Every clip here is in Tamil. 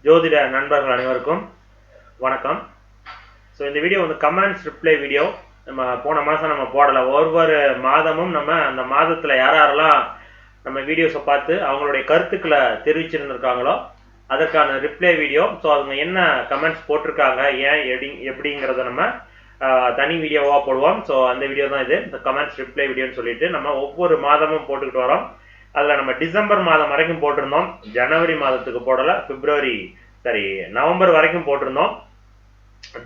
ஜோதிட நண்பர்கள் அனைவருக்கும் வணக்கம். ஸோ இந்த வீடியோ வந்து கமெண்ட்ஸ் ரிப்ளை வீடியோ. நம்ம போன மாதம் நம்ம போடலை. ஒவ்வொரு மாதமும் நம்ம அந்த மாதத்தில் யாரெல்லாம் நம்ம வீடியோஸை பார்த்து அவங்களுடைய கருத்துக்களை தெரிவிச்சிருந்துருக்காங்களோ அதற்கான ரிப்ளை வீடியோ. ஸோ அவங்க என்ன கமெண்ட்ஸ் போட்டிருக்காங்க, ஏன் எப்படிங்கிறத நம்ம தனி வீடியோவாக போடுவோம். ஸோ அந்த வீடியோ தான் இது, இந்த கமெண்ட்ஸ் ரிப்ளை வீடியோன்னு சொல்லிட்டு நம்ம ஒவ்வொரு மாதமும் போட்டுக்கிட்டு வரோம். அதில் நம்ம டிசம்பர் மாதம் வரைக்கும் போட்டிருந்தோம், ஜனவரி மாதத்துக்கு போடலை, நவம்பர் வரைக்கும் போட்டிருந்தோம்,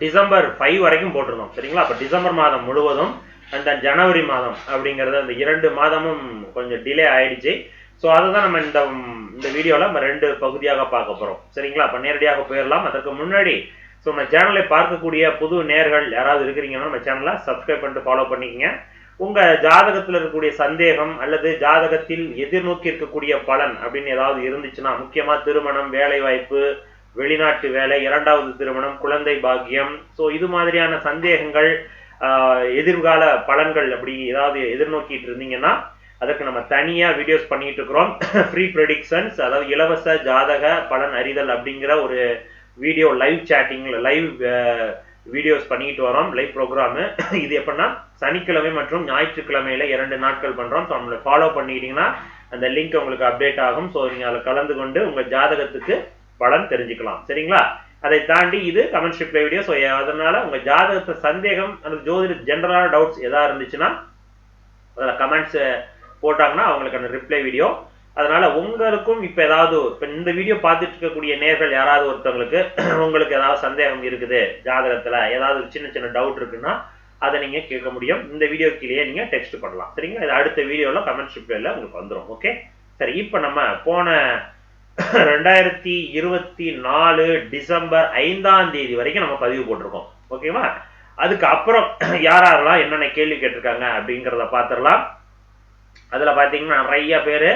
டிசம்பர் 5 வரைக்கும் போட்டிருந்தோம். சரிங்களா? அப்போ டிசம்பர் மாதம் முழுவதும் அந்த ஜனவரி மாதம் அப்படிங்கிறது அந்த 2 மாதமும் கொஞ்சம் டிலே ஆயிடுச்சு. ஸோ அதுதான் நம்ம இந்த வீடியோவில் நம்ம 2 பகுதியாக பார்க்க போகிறோம். சரிங்களா? அப்போ நேரடியாக போயிடலாம். அதற்கு முன்னாடி ஸோ நம்ம சேனலை பார்க்கக்கூடிய புது நேர்கள் யாராவது இருக்கிறீங்கன்னா நம்ம சேனலை சப்ஸ்கிரைப் பண்ணிட்டு ஃபாலோ பண்ணிக்கங்க. உங்க ஜாதகத்தில் இருக்கக்கூடிய சந்தேகம் அல்லது ஜாதகத்தில் எதிர்நோக்கி இருக்கக்கூடிய பலன் அப்படின்னு ஏதாவது இருந்துச்சுன்னா, முக்கியமா திருமணம், வேலை வாய்ப்பு, வெளிநாட்டு வேலை, 2வது திருமணம், குழந்தை பாக்கியம், ஸோ இது மாதிரியான சந்தேகங்கள், எதிர்கால பலன்கள் அப்படி ஏதாவது எதிர்நோக்கிட்டு இருந்தீங்கன்னா அதற்கு நம்ம தனியா வீடியோஸ் பண்ணிட்டு இருக்கிறோம். ஃப்ரீ ப்ரெடிக்ஷன்ஸ், அதாவது இலவச ஜாதக பலன் அறிதல் அப்படிங்கிற ஒரு வீடியோ லைவ் சேட்டிங்ல லைவ் வீடியோஸ் பண்ணிட்டு வரோம், லைவ் ப்ரோக்ராமு. இது எப்படின்னா சனிக்கிழமை மற்றும் ஞாயிற்றுக்கிழமையில 2 நாட்கள் பண்றோம். ஸோ நம்மளை ஃபாலோ பண்ணிக்கிட்டீங்கன்னா அந்த லிங்க் உங்களுக்கு அப்டேட் ஆகும். ஸோ நீங்க அதில் கலந்து கொண்டு உங்க ஜாதகத்துக்கு பலன் தெரிஞ்சுக்கலாம். சரிங்களா? அதை தாண்டி இது கமெண்ட் ரிப்ளை வீடியோ. ஸோ அதனால உங்க ஜாதகத்தை சந்தேகம் அல்லது ஜோதிட ஜென்ரலான டவுட்ஸ் எதா இருந்துச்சுன்னா அதில் கமெண்ட்ஸ் போட்டாங்கன்னா அவங்களுக்கான ரிப்ளை வீடியோ. அதனால உங்களுக்கும் இப்ப ஏதாவது இந்த வீடியோ பார்த்துட்டு இருக்கக்கூடிய நேர்கள் யாராவது ஒருத்தவங்களுக்கு உங்களுக்கு ஏதாவது சந்தேகம் இருக்குது, ஜாதகத்துல ஏதாவது சின்ன சின்ன டவுட் இருக்குன்னா அதை நீங்க கேட்க முடியும். இந்த வீடியோ கீழே நீங்க டெக்ஸ்ட் பண்ணலாம். சரிங்களா? இது அடுத்த வீடியோல கமெண்ட் ரிப்ளைல உங்களுக்கு வந்துடும். ஓகே, சரி. இப்ப நம்ம போன 2024 டிசம்பர் 5ஆம் தேதி வரைக்கும் நம்ம பதிவு போட்டிருக்கோம். ஓகேவா? அதுக்கு அப்புறம் யாரெல்லாம் என்னென்ன கேள்வி கேட்டிருக்காங்க அப்படிங்கிறத பார்த்துடலாம். அதுல பாத்தீங்கன்னா நிறைய பேரு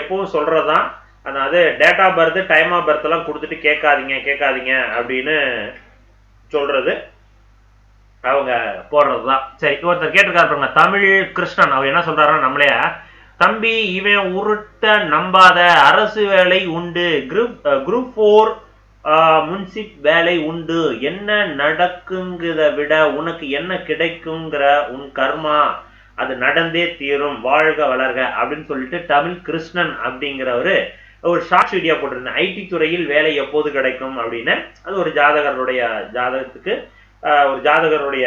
எப்பவும் சொல்றதுதான், அதாவது date of birth, time of birth எல்லாம் கொடுத்துட்டு கேட்காதீங்க அப்படின்னு சொல்றது, அவங்க போடுறதுதான். சரி, ஒருத்தர் கேட்டிருக்காரு தமிழ் கிருஷ்ணன். அவர் என்ன சொல்றாருன்னா, நம்மளே தம்பி இவன் உருட்ட நம்பாத, அரசு வேலை உண்டு, குரூப் 4 முன்சிப் வேலை உண்டு, என்ன நடக்குங்கிறத விட உனக்கு என்ன கிடைக்குங்கிற உன் கர்மா அது நடந்தே தீரும், வாழ்க வளர்க அப்படின்னு சொல்லிட்டு தமிழ் கிருஷ்ணன் அப்படிங்கிறவரு ஒரு ஷார்ட் வீடியோ போட்டிருந்தேன். ஐடி துறையில் வேலை எப்போது கிடைக்கும் அப்படின்னு. அது ஒரு ஜாதகத்துக்கு ஒரு ஜாதகருடைய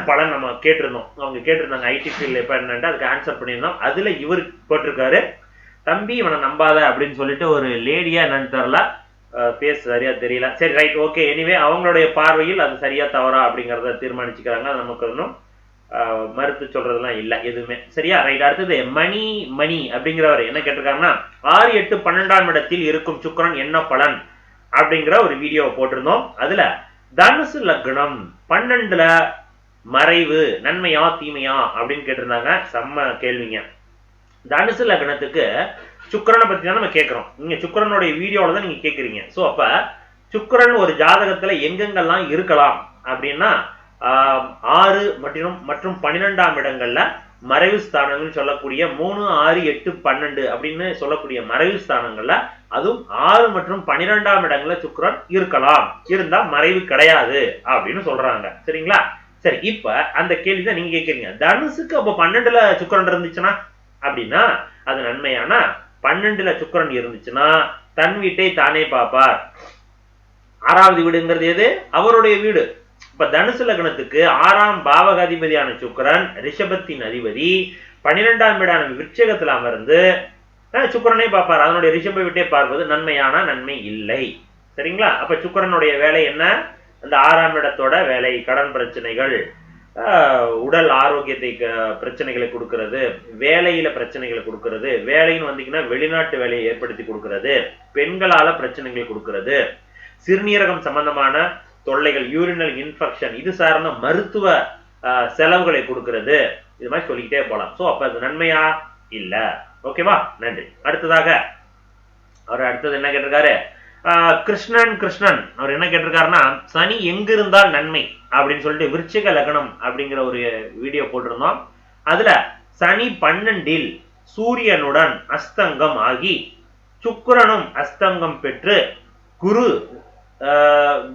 பலன் நம்ம கேட்டிருந்தோம். அவங்க கேட்டிருந்தாங்க ஐடி ஃபீல்டு எப்ப என்னன்ட்டு, அதுக்கு ஆன்சர் பண்ணியிருந்தோம். அதுல இவர் போட்டிருக்காரு, தம்பி இவனை நம்பாத அப்படின்னு சொல்லிட்டு. ஒரு லேடியா என்னன்னு தெரியல, பேச சரியா தெரியல. சரி, ரைட், ஓகே. எனிவே அவங்களுடைய பார்வையில் அது சரியா தவறா அப்படிங்கறத தீர்மானிச்சுக்கிறாங்க. அது நமக்கு ஒன்றும் மறுத்து சொல்றதுலாம் இல்லை எதுவுமே. சரியா? ரைட். அடுத்தது மணி அப்படிங்கிறவர் என்ன கேட்டிருக்காங்கன்னா, 6, 8, 12ஆம் இடத்தில் இருக்கும் சுக்கிரன் என்ன பலன் அப்படிங்கிற ஒரு வீடியோ போட்டிருந்தோம். அதுல தனுசு லக்னம் 12ல மறைவு நன்மையா தீமையா அப்படின்னு கேட்டிருந்தாங்க. செம்ம கேள்விங்க. தனுசு லக்னத்துக்கு சுக்கிரனை பத்தி தான் நம்ம கேட்கிறோம். நீங்க சுக்கிரனுடைய வீடியோல தான் நீங்க கேட்குறீங்க. ஸோ அப்ப சுக்கிரன் ஒரு ஜாதகத்துல எங்கெங்கெல்லாம் இருக்கலாம் அப்படின்னா 6 மற்றும் 12ஆம் இடங்கள்ல மறைவு ஸ்தானங்கள் சொல்லக்கூடிய 3, 6, 8, 12 அப்படின்னு சொல்லக்கூடிய மறைவு ஸ்தானங்கள்ல, அதுவும் 6 மற்றும் 12ஆம் இடங்கள்ல சுக்கிரன் இருக்கலாம், இருந்தா மறைவு கிடையாது அப்படின்னு சொல்றாங்க. சரிங்களா? சரி, இப்ப அந்த கேள்விதான் நீங்க கேட்கறீங்க. தனுசுக்கு அப்ப 12ல சுக்கிரன் இருந்துச்சுன்னா அப்படின்னா அது நன்மையானா? 12ல சுக்கிரன் இருந்துச்சுன்னா தன் வீட்டை தானே பார்ப்பார். 6வது வீடுங்கிறது எது? அவருடைய வீடு. இப்ப தனுசு லக்னத்துக்கு 6ஆம் பாவக அதிபதியான சுக்கிரன், ரிஷபத்தின் அதிபதி, 12ஆம் வீடான விருச்சிகத்துல அமர்ந்து சுக்கிரனை பார்ப்பார். அதனுடைய ரிஷப வீட்டை பார்ப்பது நன்மையான? நன்மை இல்லை. சரிங்களா? அப்ப சுக்கிரனுடைய வேலை என்ன? அந்த 6ஆம் இடத்தோட வேலை கடன் பிரச்சனைகள், உடல் ஆரோக்கியத்தை பிரச்சனைகளை கொடுக்கிறது, வேலையில பிரச்சனைகளை கொடுக்கிறது, வேலைன்னு வந்தீங்கன்னா வெளிநாட்டு வேலையை ஏற்படுத்தி கொடுக்கிறது, பெண்களால பிரச்சனைகளை கொடுக்கிறது, சிறுநீரகம் சம்பந்தமான தொல்லைகள், யூரினல் இன்ஃபெக்ஷன், இது சார்ந்த மருத்துவ செலவுகளை கொடுக்கிறது. இது மாதிரி சொல்லிக்கிட்டே போலாம். சோ அப்ப அது நன்மையா? இல்ல. ஓகேவா? நன்றி. அடுத்ததாக அவர் அடுத்தது என்ன கேட்டிருக்காரு, கிருஷ்ணன் அவர் என்ன கேட்டிருக்காருன்னா, சனி எங்க இருந்தால் நன்மை அப்படின்னு சொல்லிட்டு விருச்சிக லக்னம் அப்படிங்கிற ஒரு வீடியோ போட்டிருந்தோம். அதுல சனி 12ல் சூரியனுடன் அஸ்தங்கம் ஆகி சுக்கிரனும் அஸ்தங்கம் பெற்று குரு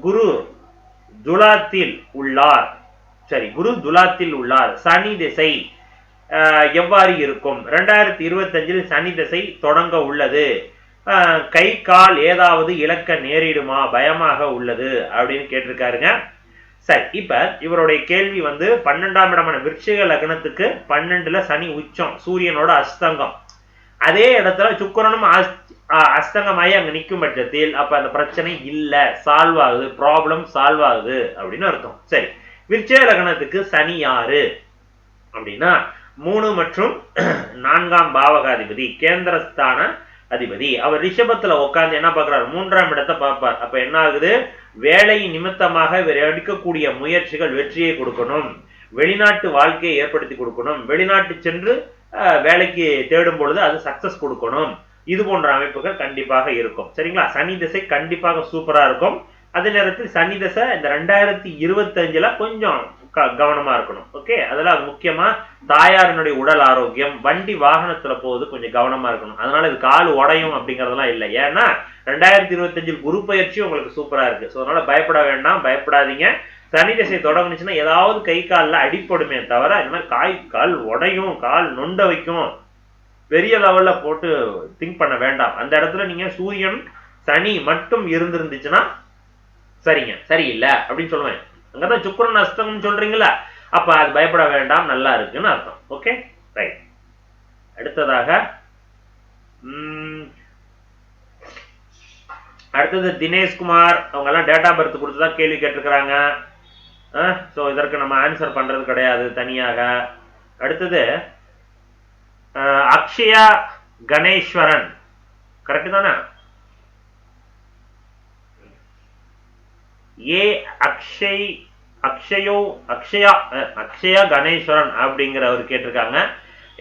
குரு துலாத்தில் உள்ளார். சரி, குரு துலாத்தில் உள்ளார். சனி திசை எவ்வாறு இருக்கும்? 2025 சனி திசை தொடங்க உள்ளது. கை கால் ஏதாவது இழக்க நேரிடுமா, பயமாக உள்ளது அப்படின்னு கேட்டிருக்காருங்க. சரி, இப்ப இவருடைய கேள்வி 12ஆம் இடமான விருச்சிக லக்னத்துக்கு 12ல சனி உச்சம், சூரியனோட அஸ்தங்கம். அதே இடத்துல சுக்கிரனும் அஸ்தங்கமாயி அங்க நிற்கும் பட்சத்தில் அப்ப அந்த பிரச்சனை இல்ல, சால்வ் ஆகுது, ப்ராப்ளம் சால்வ் ஆகுது அப்படின்னு அர்த்தம். சரி, விருச்சிக லக்னத்துக்கு சனி யாரு அப்படின்னா 3 மற்றும் 4ஆம் பாவகாதிபதி, கேந்திரஸ்தான அதிபதி. அவர் ரிஷபத்துல உட்கார்ந்து என்ன பார்க்கிறார்? 3ஆம் இடத்தை பார்ப்பார். அப்ப என்ன ஆகுது? வேலை நிமித்தமாக எடுக்கக்கூடிய முயற்சிகள் வெற்றியை கொடுக்கணும், வெளிநாட்டு வாழ்க்கையை ஏற்படுத்தி கொடுக்கணும், வெளிநாட்டு சென்று வேலைக்கு தேடும் பொழுது அது சக்சஸ் கொடுக்கணும். இது போன்ற அமைப்புகள் கண்டிப்பாக இருக்கும். சரிங்களா? சனி திசை கண்டிப்பாக சூப்பரா இருக்கும். அதே நேரத்தில் சனி திசை இந்த 2025ல கொஞ்சம் கவனமா இருக்கணும். ஓகே, அதெல்லாம் அது முக்கியமா தாயாரினுடைய உடல் ஆரோக்கியம், வண்டி வாகனத்துல போகுது கொஞ்சம் கவனமா இருக்கணும். அதனால இது கால் உடையும் அப்படிங்கறதெல்லாம் இல்லை. ஏன்னா 2025 குரு பயிற்சி உங்களுக்கு சூப்பரா இருக்கு. ஸோ அதனால பயப்பட வேண்டாம், பயப்படாதீங்க. சனி திசை தொடங்குனுச்சுன்னா ஏதாவது கை காலில் அடிப்படுமே தவிர இந்த மாதிரி கால் உடையும், கால் நொண்ட வைக்கும், பெரிய லெவல்ல போட்டு திங்க் பண்ண வேண்டாம். அந்த இடத்துல நீங்க சூரியன் சனி மட்டும் இருந்துருந்துச்சுன்னா சரிங்க, சரியில்லை அப்படின்னு சொல்லுவேன். அங்கதான் சுக்கிரன் அஸ்தங்கம் சொல்றீங்களா, அப்ப அது பயப்பட வேண்டாம், நல்லா இருக்குன்னு அர்த்தம். Okay, right. அடுத்தது தினேஷ்குமார், அவங்க எல்லாம் டேட் ஆஃப் பர்த் கொடுத்துதான் கேள்வி கேட்டிருக்கிறாங்க. ஸோ இதற்கு நம்ம ஆன்சர் பண்றது கிடையாது தனியாக. அடுத்தது அக்ஷயா கணேஸ்வரன், கரெக்ட் தானே? அக்ஷயா கணேஸ்வரன் அப்படிங்கிறவர் கேட்டிருக்காங்க.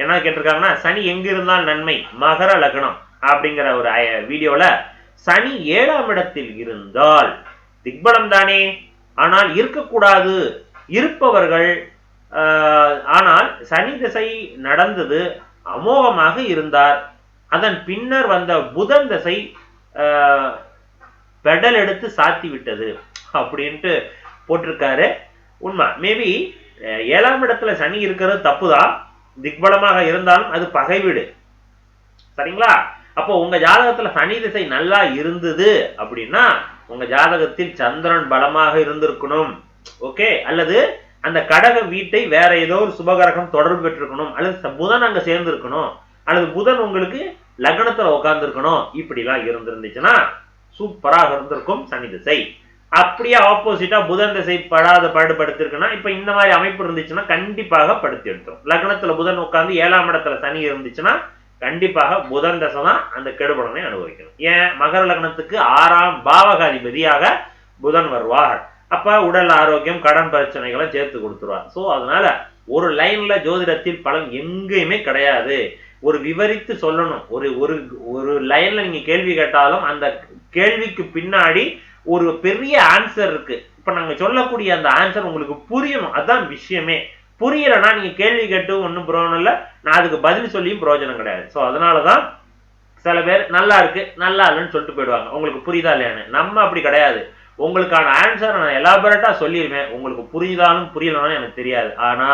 என்ன கேட்டிருக்காங்கன்னா, சனி எங்க இருந்தால் நன்மை, மகர லக்னம் அப்படிங்கிற ஒரு வீடியோல சனி 7ஆம் இடத்தில் இருந்தால் திக்பலம் தானே, ஆனால் இருக்கக்கூடாது, இருப்பவர்கள் ஆனால் சனி திசை நடந்தது, அமோகமாக இருந்தார். அதன் பின்னர் வந்த புதன் திசை பெடல் எடுத்து சாத்தி விட்டது அப்படின்ட்டு போட்டிருக்காரு. உண்மை, மேபி 7ஆம் இடத்துல சனி இருக்கிறது தப்புதான், திக்பலமாக இருந்தாலும் அது பகை வீடு. சரிங்களா? அப்போ உங்க ஜாதகத்துல சனி திசை நல்லா இருந்தது அப்படின்னா உங்க ஜாதகத்தில் சந்திரன் பலமாக இருந்திருக்கணும். ஓகே, அல்லது அந்த கடக வீட்டை வேற ஏதோ ஒரு சுபகரகம் தொடர்பு பெற்றிருக்கணும், அல்லது புதன் அங்க சேர்ந்து இருக்கணும், அல்லது புதன் உங்களுக்கு லக்னத்துல உட்கார்ந்து இருக்கணும். இப்படிலாம் இருந்திருந்துச்சுன்னா சூப்பராக இருந்திருக்கும் சனி திசை. அப்படியே ஆப்போசிட்டா புதன் திசை பாடுபடுத்திருக்குன்னா, இப்ப இந்த மாதிரி அமைப்பு இருந்துச்சுன்னா கண்டிப்பாக படுத்தி எடுத்துரும். லக்னத்துல புதன் உட்கார்ந்து 7ஆம் இடத்துல சனி இருந்துச்சுன்னா கண்டிப்பாக புதன் தசை தான் அந்த கெடுபலனை அனுபவிக்கணும். ஏன்? மகர லக்னத்துக்கு 6ஆம் பாவகாதிபதியாக புதன் வருவார். அப்ப உடல் ஆரோக்கியம், கடன் பிரச்சனைகளை சேர்த்து கொடுத்துருவார். சோ அதனால ஒரு லைன்ல ஜோதிடத்தில் பலன் எங்கேயுமே கிடையாது. ஒரு விவரித்து சொல்லணும். ஒரு லைன்ல நீங்க கேள்வி கேட்டாலும் அந்த கேள்விக்கு பின்னாடி ஒரு பெரிய ஆன்சர் இருக்கு. இப்ப நாங்க சொல்லக்கூடிய அந்த ஆன்சர் உங்களுக்கு புரியணும், அதான் விஷயமே. புரியலன்னா நீங்க கேள்வி கேட்டு ஒன்றும் பிரயோஜனம் இல்லை, நான் அதுக்கு பதில் சொல்லியும் பிரயோஜனம் கிடையாது. ஸோ அதனாலதான் சில பேர் நல்லா இருக்கு நல்லா இல்லைன்னு சொல்லிட்டு போயிடுவாங்க. உங்களுக்கு புரியுதா இல்லையான்னு. நம்ம அப்படி கிடையாது. உங்களுக்கான ஆன்சர் நான் எலாபரேட்டா சொல்லிடுவேன், உங்களுக்கு புரியுதாலும் புரியலனாலும் எனக்கு தெரியாது. ஆனா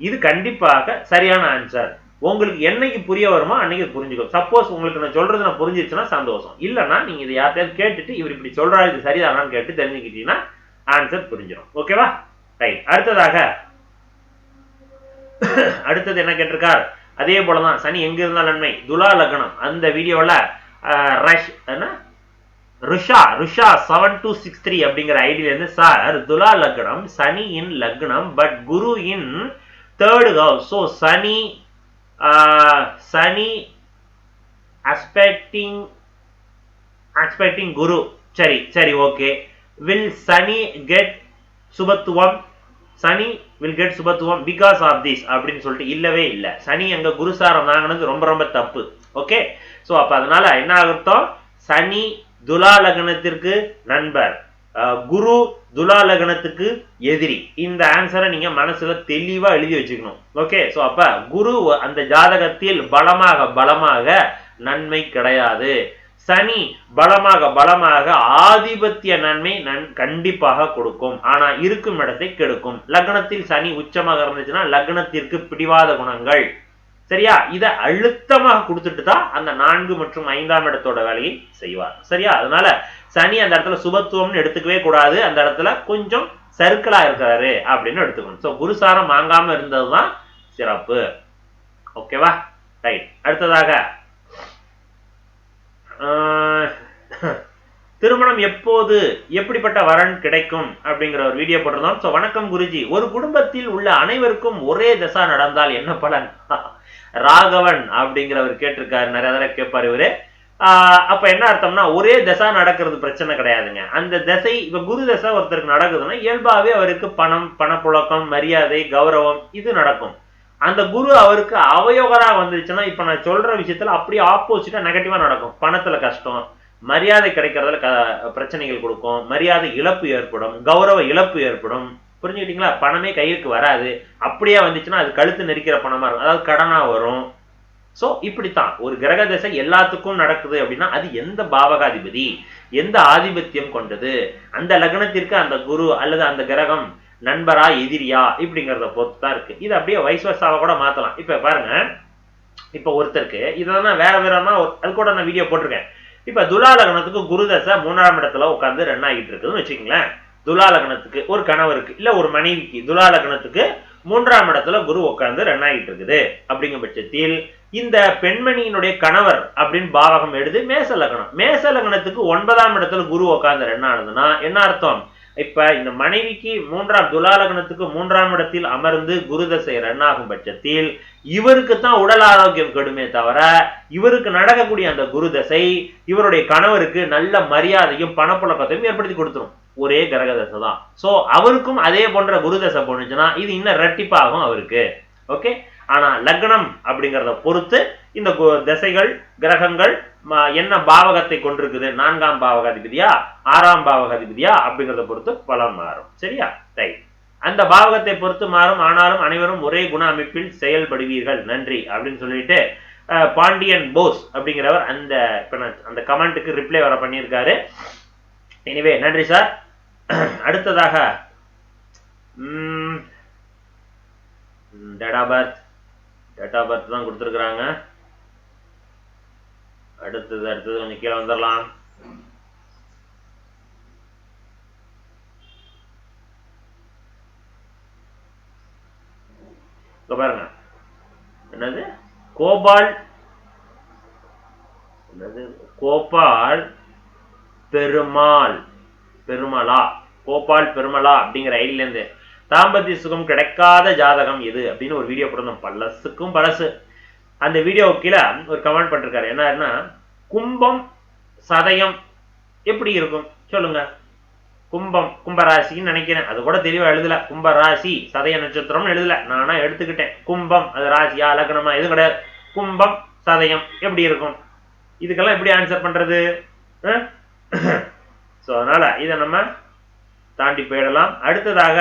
இது கண்டிப்பாக சரியான ஆன்சர். உங்களுக்கு என்னைக்கு புரிய வருமோ அன்னைக்கு புரிஞ்சுக்கும். சப்போஸ் உங்களுக்கு நான் சொல்றது நான் புரிஞ்சிருச்சுன்னா சந்தோஷம், இல்லைன்னா நீங்க இதை யார்ட்டையாவது கேட்டுட்டு இவர் இப்படி சொல்றாரு இது சரிதானான்னு கேட்டு தெரிஞ்சுக்கிட்டீங்கன்னா ஆன்சர் புரிஞ்சிடும். ஓகேவா? ரைட். அடுத்தது என்ன கேட்டிருக்கார்? அதே போலதான் சனி எங்க இருந்தால் நன்மை, துலா லக்னம். அந்த வீடியோல ருஷா 7263 அப்படிங்கிற ஐடியில இருந்து, சார் துலா லக்னம், சனி இன் லக்னம் but Guru in 3rd house. So Shani aspecting குரு. சரி ஓகே. வில் சனி கெட் சுபத்துவம், சனி will get சுபத்துவம் because of this அப்படின்னு சொல்லிட்டு இல்லவே இல்லை. சனி அங்க குருசாரம் வாங்கினது ரொம்ப ரொம்ப தப்பு. ஓகே, சோ அப்ப அதனால என்ன அர்த்தம்? சனி துலா லக்னத்திற்கு நண்பர், குரு துலா லக்னத்துக்கு எதிரி. இந்த ஆன்சரை நீங்க மனசுல தெளிவா எழுதி வச்சுக்கணும். ஓகே, சோ அப்ப குரு அந்த ஜாதகத்தில் பலமாக நன்மை கிடையாது. சனி பலமாக ஆதிபத்திய நன்மை கண்டிப்பாக கொடுக்கும். ஆனா இருக்கும் இடத்தை கெடுக்கும். லக்னத்தில் சனி உச்சமாக இருந்துச்சுன்னா லக்னத்திற்கு பிடிவாத குணங்கள், சரியா, இத அழுத்தமாக கொடுத்துட்டு தான் அந்த 4 மற்றும் 5ஆம் இடத்தோட வேலையை செய்வார். சரியா, அதனால சனி அந்த இடத்துல சுபத்துவம்னு எடுத்துக்கவே கூடாது. அந்த இடத்துல கொஞ்சம் சர்க்கிளா இருக்காரு அப்படின்னு எடுத்துக்கணும். சோ குருசாரம் வாங்காம இருந்ததுதான் சிறப்பு. ஓகேவா, ரைட். அடுத்ததாக திருமணம் எப்போது, எப்படிப்பட்ட வரன் கிடைக்கும் அப்படிங்கிற ஒரு வீடியோ போட்டிருந்தோம். சோ வணக்கம் குருஜி, ஒரு குடும்பத்தில் உள்ள அனைவருக்கும் ஒரே தசா நடந்தால் என்ன பலன்? ராகவன் அப்படிங்கிறவர் கேட்டிருக்காரு. நிறைய தடவை கேட்பாரு இவரு. அப்ப என்ன அர்த்தம்னா, ஒரே தசா நடக்கிறது பிரச்சனை கிடையாதுங்க. அந்த தசை இப்ப குரு தசை ஒருத்தருக்கு நடக்குதுன்னா இயல்பாவே அவருக்கு பணம், பணப்புழக்கம், மரியாதை, கௌரவம் இது நடக்கும். அந்த குரு அவருக்கு அவயோகரா வந்துருச்சுன்னா இப்ப நான் சொல்ற விஷயத்துல அப்படியே ஆப்போசிட்டா நெகட்டிவா நடக்கும். பணத்துல கஷ்டம், மரியாதை கிடைக்கிறதுல பிரச்சனைகள் கொடுக்கும், மரியாதை இழப்பு ஏற்படும், கௌரவ இழப்பு ஏற்படும். புரிஞ்சுக்கிட்டீங்களா? பணமே கைக்கு வராது. அப்படியே வந்துச்சுன்னா அது கழுத்து நெரிக்கிற பணமா இருக்கும், அதாவது கடனா வரும். சோ இப்படித்தான் ஒரு கிரக தசை எல்லாத்துக்கும் நடக்குது அப்படின்னா அது எந்த பாவகாதிபதி, எந்த ஆதிபத்தியம் கொண்டது, அந்த லக்னத்திற்கு அந்த குரு அல்லது அந்த கிரகம் நண்பரா எதிரியா இப்படிங்கிறத பொறுத்து தான் இருக்கு. இது அப்படியே வைஸ்வர்சாவை கூட மாத்தலாம். இப்ப பாருங்க, இப்ப ஒருத்தருக்கு இதெல்லாம் வேற வேறமா அது கூட நான் வீடியோ போட்டிருக்கேன். இப்ப துலா லக்னத்துக்கு குரு தசை 3ஆம் இடத்துல உட்கார்ந்து ரன் ஆகிட்டு இருக்குதுன்னு வச்சுக்கீங்களேன். துலா லக்னத்துக்கு ஒரு கணவருக்கு இல்ல ஒரு மனைவிக்கு துலா லக்னத்துக்கு 3ஆம் இடத்துல குரு உட்கார்ந்து ரன் ஆகிட்டு இருக்குது. அப்படிங்கிற பட்சத்தில் இந்த பெண்மணியினுடைய கணவர் அப்படின்னு பாவகம் எடுத்து மேச லக்னம், மேச லக்னத்துக்கு 9ஆம் இடத்துல குரு உட்கார்ந்து ரன் ஆனதுன்னா என்ன அர்த்தம்? இப்ப இந்த மனைவிக்கு துலா லக்னத்துக்கு 3ஆம் இடத்தில் அமர்ந்து குரு தசை ரன் ஆகும் பட்சத்தில் இவருக்கு தான் உடல் ஆரோக்கியம் கெடுமே தவிர இவருக்கு நடக்கக்கூடிய அந்த குரு தசை இவருடைய கணவருக்கு நல்ல மரியாதையும் பணப்புழக்கத்தையும் ஏற்படுத்தி கொடுத்துரும். ஒரே கிரக தசை தான். சோ அவருக்கும் அதே போன்ற குரு தசை போனுச்சுன்னா இது இன்னும் ரெட்டிப்பாகும் அவருக்கு. ஓகே, ஆனா லக்னம் அப்படிங்கறத பொறுத்து இந்த தசைகள் கிரகங்கள் என்ன பாவகத்தை கொண்டிருக்குது, 4ஆம் பாவகாதிபதியா 6ஆம் பாவகாதிபதியா அப்படிங்கறத பொறுத்து பலம் மாறும். சரியா, ரைட். அந்த பாவகத்தை பொறுத்து மாறும். ஆனாலும் அனைவரும் ஒரே குண அமைப்பில் செயல்படுவீர்கள், நன்றி அப்படின்னு சொல்லிட்டு பாண்டியன் போஸ் அப்படிங்கிறவர் அந்த கமெண்ட்டுக்கு ரிப்ளை வர பண்ணியிருக்காரு. எனிவே நன்றி சார். அடுத்ததாக டேட் ஆஃப் பர்த் தான் கொடுத்துருக்குறாங்க. அடுத்தது கொஞ்சம் கீழே வந்துடலாம். பாருங்க, என்னது கோபால் பெருமாளா கோபால் பெருமாளா அப்படிங்கிற ஐடியில இருந்து தாம்பத்திய சுகம் கிடைக்காத ஜாதகம் எது அப்படின்னு ஒரு வீடியோ போட்டிருந்தோம். பழசுக்கும் பழசு. அந்த வீடியோ கீழே ஒரு கமெண்ட் பண்ணிருக்காரு. என்னன்னா, கும்பம் சதயம் எப்படி இருக்கும் சொல்லுங்க. கும்பராசின்னு நினைக்கிறேன். அது கூட தெளிவா எழுதல. கும்பராசி சதய நட்சத்திரம் எழுதல, நானா எடுத்துக்கிட்டேன். கும்பம் அது ராசியா லக்னமா எதுவும் கிடையாது. கும்பம் சதயம் எப்படி இருக்கும், இதுக்கெல்லாம் எப்படி ஆன்சர் பண்றது? சோ அதனால இதை நம்ம தாண்டி போயிடலாம். அடுத்ததாக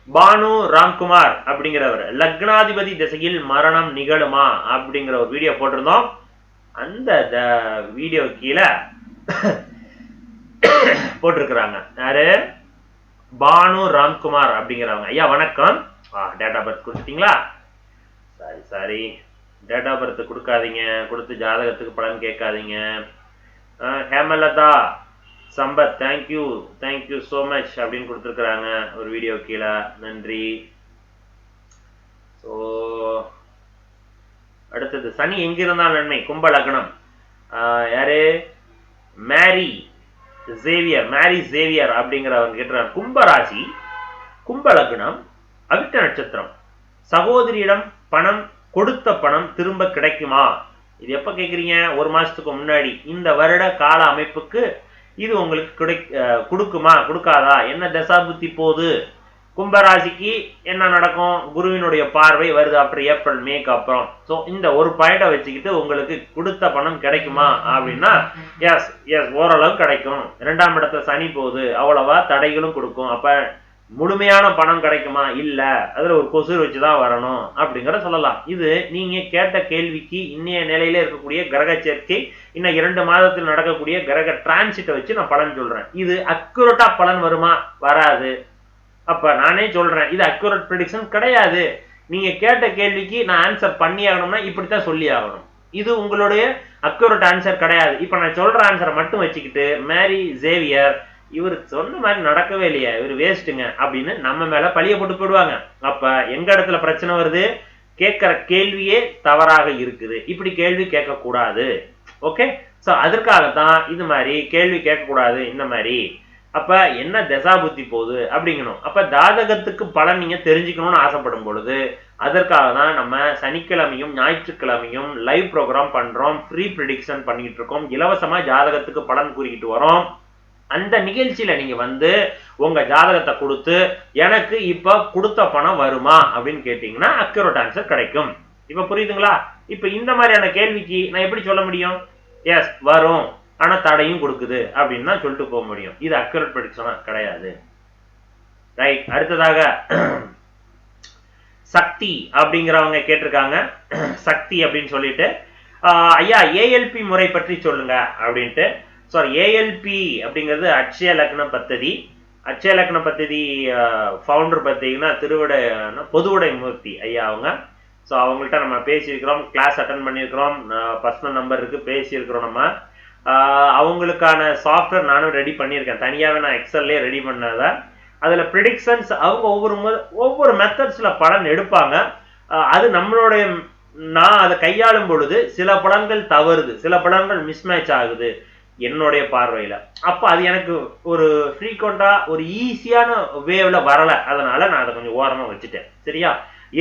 பானு ராம்குமார் அப்படிங்கிறவர் லக்னாதிபதி திசையில் மரணம் நிகழுமா அப்படிங்கிற ஒரு வீடியோ போட்டிருந்தோம். அந்த வீடியோ கீழே போட்டிருக்கிறாங்க. யாரு? பானு ராம்குமார் அப்படிங்கிறவங்க. ஐயா வணக்கம். டேட் ஆஃப் பர்த் கொடுத்துட்டீங்களா? சாரி டேட் ஆஃப் பர்த் கொடுக்காதீங்க, கொடுத்து ஜாதகத்துக்கு பலன் கேட்காதீங்க. Hemalatha Sampath thank you so much அப்படின்னு கொடுத்துருக்குறாங்க ஒரு வீடியோ கீழே, நன்றி. ஸோ அடுத்தது சனி எங்கிருந்தால் நன்மை? கும்ப லக்னம். யாரு? மேரி சேவியர் அப்படிங்கிறவங்க கேட்டுறாங்க. கும்பராசி, கும்ப லக்னம், அவிட்ட நட்சத்திரம். சகோதரியிடம் பணம் கொடுத்த பணம் திரும்ப கிடைக்குமா? இது எப்ப கேக்குறீங்க? ஒரு மாசத்துக்கு முன்னாடி. இந்த வருட கால அமைப்புக்கு இது உங்களுக்கு கொடுக்குமா கொடுக்காதா? என்ன தசாபுத்தி போகுது? கும்பராசிக்கு என்ன நடக்கும்? குருவினுடைய பார்வை வருது அப்புறம் ஏப்ரல் மேக்கு அப்புறம். ஸோ இந்த ஒரு பாயிண்டை வச்சுக்கிட்டு உங்களுக்கு கொடுத்த பணம் கிடைக்குமா அப்படின்னா எஸ் ஓரளவு கிடைக்கும். 2ஆம் இடத்துல சனி போகுது, அவ்வளவா தடைகளும் கொடுக்கும். அப்ப முழுமையான பணம் கிடைக்குமா? இல்ல, அதுல ஒரு கொசு வச்சுதான் வரணும் அப்படிங்கிற சொல்லலாம். இது நீங்க கேட்ட கேள்விக்கு இன்னைய நிலையில இருக்கக்கூடிய கிரக சேர்க்கை, இன்னும் 2 மாதத்தில் நடக்கக்கூடிய கிரக டிரான்சிட்டை வச்சு நான் பலன் சொல்றேன். இது அக்யூரேட்டா பலன் வருமா? வராது. அப்ப நானே சொல்றேன், இது அக்யூரேட் ப்ரெடிக்ஷன் கிடையாது. நீங்க கேட்ட கேள்விக்கு நான் ஆன்சர் பண்ணி ஆகணும்னா இப்படித்தான் சொல்லி ஆகணும். இது உங்களுடைய அக்யூரேட் ஆன்சர் கிடையாது. இப்ப நான் சொல்ற ஆன்சரை மட்டும் வச்சுக்கிட்டு மேரி ஜேவியர் இவர் சொன்ன மாதிரி நடக்கவே இல்லையா, இவர் வேஸ்ட்டுங்க அப்படின்னு நம்ம மேல பழிய போட்டு போயிடுவாங்க. அப்ப எங்க இடத்துல பிரச்சனை வருது? கேட்கிற கேள்வியே தவறாக இருக்குது. இப்படி கேள்வி கேட்க கூடாது. ஓகே, சோ அதற்காகத்தான் இது மாதிரி கேள்வி கேட்க கூடாது இந்த மாதிரி. அப்ப என்ன தசா புத்தி போகுது அப்படிங்கணும். அப்ப ஜாதகத்துக்கு பலன் நீங்க தெரிஞ்சுக்கணும்னு ஆசைப்படும் பொழுது அதற்காக தான் நம்ம சனிக்கிழமையும் ஞாயிற்றுக்கிழமையும் லைவ் ப்ரோக்ராம் பண்றோம், ஃப்ரீ ப்ரெடிக்ஷன் பண்ணிட்டு இருக்கோம், இலவசமா ஜாதகத்துக்கு பலன் கூறிக்கிட்டு வரோம். அந்த நிகழ்ச்சியில நீங்க வந்து உங்க ஜாதகத்தை கொடுத்து எனக்கு இப்ப கொடுத்த பணம் வருமா அப்படின்னு கேட்டீங்கன்னா அக்யூரேட் ஆன்சர் கிடைக்கும். இப்ப புரியுதுங்களா? இப்ப இந்த மாதிரியான கேள்விக்கு நான் எப்படி சொல்ல முடியும்? எஸ் வரும், ஆனா தடையும் கொடுக்குது அப்படின்னு தான் சொல்லிட்டு போக முடியும். இது அக்யூரேட் ப்ரெடிக்ஷனா கிடையாது. ரைட். அடுத்ததாக சக்தி அப்படிங்கிறவங்க கேட்டிருக்காங்க. சக்தி அப்படின்னு சொல்லிட்டு ஐயா ஏஎல்பி முறை பற்றி சொல்லுங்க அப்படின்ட்டு. சாரி, ஏஎல்பி அப்படிங்கிறது அட்சய லக்ன பத்ததி. அட்சய லக்ன பத்ததி ஃபவுண்டர் பார்த்தீங்கன்னா பொதுவுடை மூர்த்தி ஐயா அவங்க. ஸோ அவங்கள்ட்ட நம்ம பேசியிருக்கிறோம், கிளாஸ் அட்டன் பண்ணியிருக்கிறோம், பர்சனல் நம்பர் இருக்கு, பேசியிருக்கிறோம் நம்ம. அவங்களுக்கான சாஃப்ட்வேர் நானும் ரெடி பண்ணியிருக்கேன், தனியாகவே நான் எக்ஸல்லே ரெடி பண்ணதை. அதில் ப்ரிடிக்ஷன்ஸ் அவங்க ஒவ்வொரு மெத்தட்ஸில் பலன் எடுப்பாங்க. அது நம்மளுடைய நான் அதை கையாளும் பொழுது சில பலன்கள் தவறுது, சில பலன்கள் மிஸ்மேட்ச் ஆகுது என்னுடைய பார்வையில. அப்ப அது எனக்கு ஒரு ஃப்ரீக்வெண்டா ஒரு ஈஸியான வேவ்ல வரல, அதனால நான் அதை கொஞ்சம் ஓரமா வச்சுட்டேன். சரியா?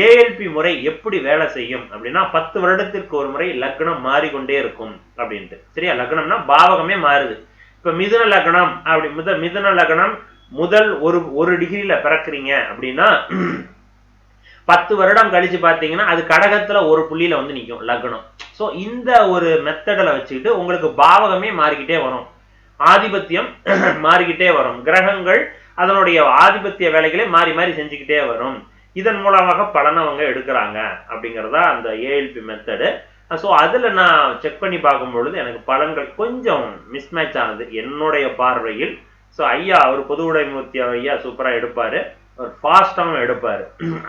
ஏஎல்பி முறை எப்படி வேலை செய்யும் அப்படின்னா 10 வருடத்திற்கு ஒரு முறை லக்னம் மாறிக்கொண்டே இருக்கும் அப்படின்ட்டு. சரியா? லக்னம்னா பாவகமே மாறுது. இப்ப மிதுன லக்னம் அப்படி மிதுன லக்னம் முதல் ஒரு டிகிரியில பிறக்குறீங்க அப்படின்னா 10 வருடம் கழிச்சு பாத்தீங்கன்னா அது கடகத்துல ஒரு புள்ளியில வந்து நிற்கும் லக்னம். ஸோ இந்த ஒரு மெத்தடில் வச்சுக்கிட்டு உங்களுக்கு பாவகமே மாறிக்கிட்டே வரும், ஆதிபத்தியம் மாறிக்கிட்டே வரும், கிரகங்கள் அதனுடைய ஆதிபத்திய வேலைகளை மாறி மாறி செஞ்சுக்கிட்டே வரும். இதன் மூலமாக பலனை அவங்க எடுக்கிறாங்க அப்படிங்கிறதா அந்த ஏஎல்பி மெத்தடு. ஸோ அதில் நான் செக் பண்ணி பார்க்கும் பொழுது எனக்கு பலன்கள் கொஞ்சம் மிஸ்மேட்ச் ஆனது என்னுடைய பார்வையில். ஸோ ஐயா அவர் பொதுவுடைமூர்த்தி ஐயா சூப்பராக எடுப்பார், அவர் ஃபாஸ்டாகவும் எடுப்பார்.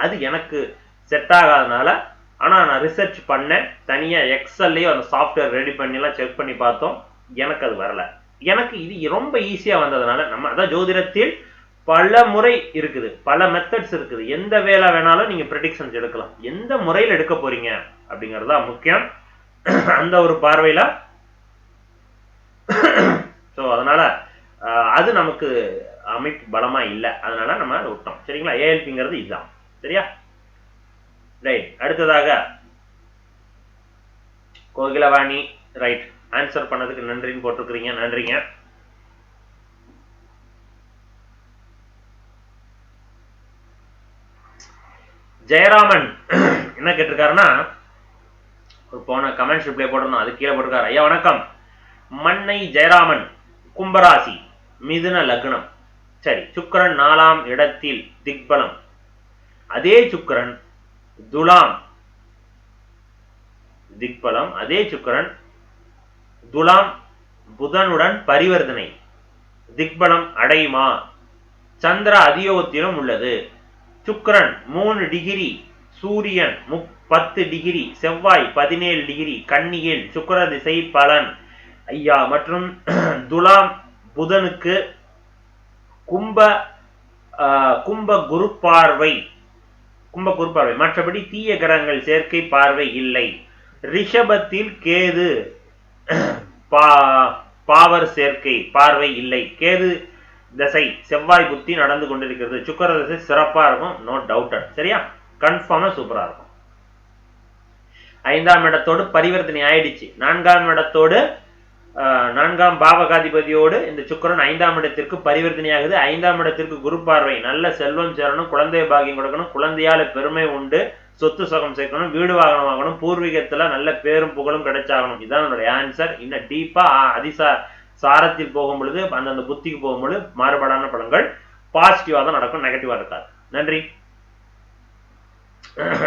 அது எனக்கு செட் ஆகாதனால, ஆனால் நான் ரிசர்ச் பண்ணேன், தனியாக எக்ஸல்லையும் அந்த சாஃப்ட்வேர் ரெடி பண்ணிலாம் செக் பண்ணி பார்த்தோம், எனக்கு அது வரல. எனக்கு இது ரொம்ப ஈஸியாக வந்ததுனால நம்ம அதான் ஜோதிடத்தில் பல முறை இருக்குது, பல மெத்தட்ஸ் இருக்குது. எந்த வேலை வேணாலும் நீங்கள் ப்ரெடிக்ஷன்ஸ் எடுக்கலாம், எந்த முறையில் எடுக்க போறீங்க அப்படிங்கிறது தான் முக்கியம். அந்த ஒரு பார்வையில் ஸோ அதனால அது நமக்கு அமைப்பு பலமா இல்லை, அதனால நம்ம அதை விட்டோம். சரிங்களா? ஏஎல்பிங்கிறது இதுதான். சரியா? ரைட். அடுத்ததாக கோகிலவாணி, ரைட், ஆன்சர் பண்ணதுக்கு நன்றின்னு போட்டிருக்கிறீங்க, நன்றிங்க. ஜெயராமன் என்ன கேட்டிருக்காருன்னா, போன கமெண்ட்ஸ் ரிப்ளை போட்டிருந்தோம், அது கீழே போட்டிருக்காரு. ஐயா வணக்கம், மண்ணை ஜெயராமன், கும்பராசி, மிதுன லக்னம். சரி, சுக்கிரன் 4ஆம் இடத்தில் திக்பலம். அதே சுக்கிரன் துலாம் திக்பலம், அதே சுக்கிரன் துலாம் புதனுடன் பரிவர்த்தனை, திக்பலம் அடையுமா? சந்திர அதியோகத்திலும் உள்ளது. சுக்கிரன் 3 டிகிரி, சூரியன் 10 டிகிரி, செவ்வாய் 17 டிகிரி, கன்னியில் சுக்கிர திசை பலன் ஐயா. மற்றும் துலாம் புதனுக்கு கும்ப குரு பார்வை, மற்றபடி தீய கிரகங்கள் சேர்க்கை பார்வை இல்லை. ரிஷபத்தில் கேது பாவர் சேர்க்கை பார்வை இல்லை. கேது தசை செவ்வாய் புத்தி நடந்து கொண்டிருக்கிறது. சுக்கிர தசை சிறப்பா இருக்கும், நோ டவுட். சரியா? கன்ஃபார்மா சூப்பரா இருக்கும். 5ஆம் இடத்தோடு பரிவர்த்தனை ஆயிடுச்சு. 4ஆம் இடத்தோடு 4ஆம் பாவகாதிபதியோடு இந்த சுக்கிரன் 5ஆம் இடத்திற்கு பரிவர்த்தனை ஆகுது. 5ஆம் இடத்திற்கு குரு பார்வை. நல்ல செல்வம் சேரணும், குழந்தை பாகியம் கொடுக்கணும், குழந்தையால பெருமை உண்டு, சொத்து சுகம் சேர்க்கணும், வீடு வாகனம் வாங்கணும், பூர்வீகத்துல நல்ல பேரும் புகழும் கிடைச்சாகணும். இதுதான் என்னுடைய ஆன்சர். இன்னும் டீப்பா சாரத்தில் போகும் பொழுது, அந்தந்த புத்திக்கு போகும் பொழுது மாறுபாடான பலன்கள் பாசிட்டிவா தான் நடக்கும், நெகட்டிவா இருக்காது. நன்றி.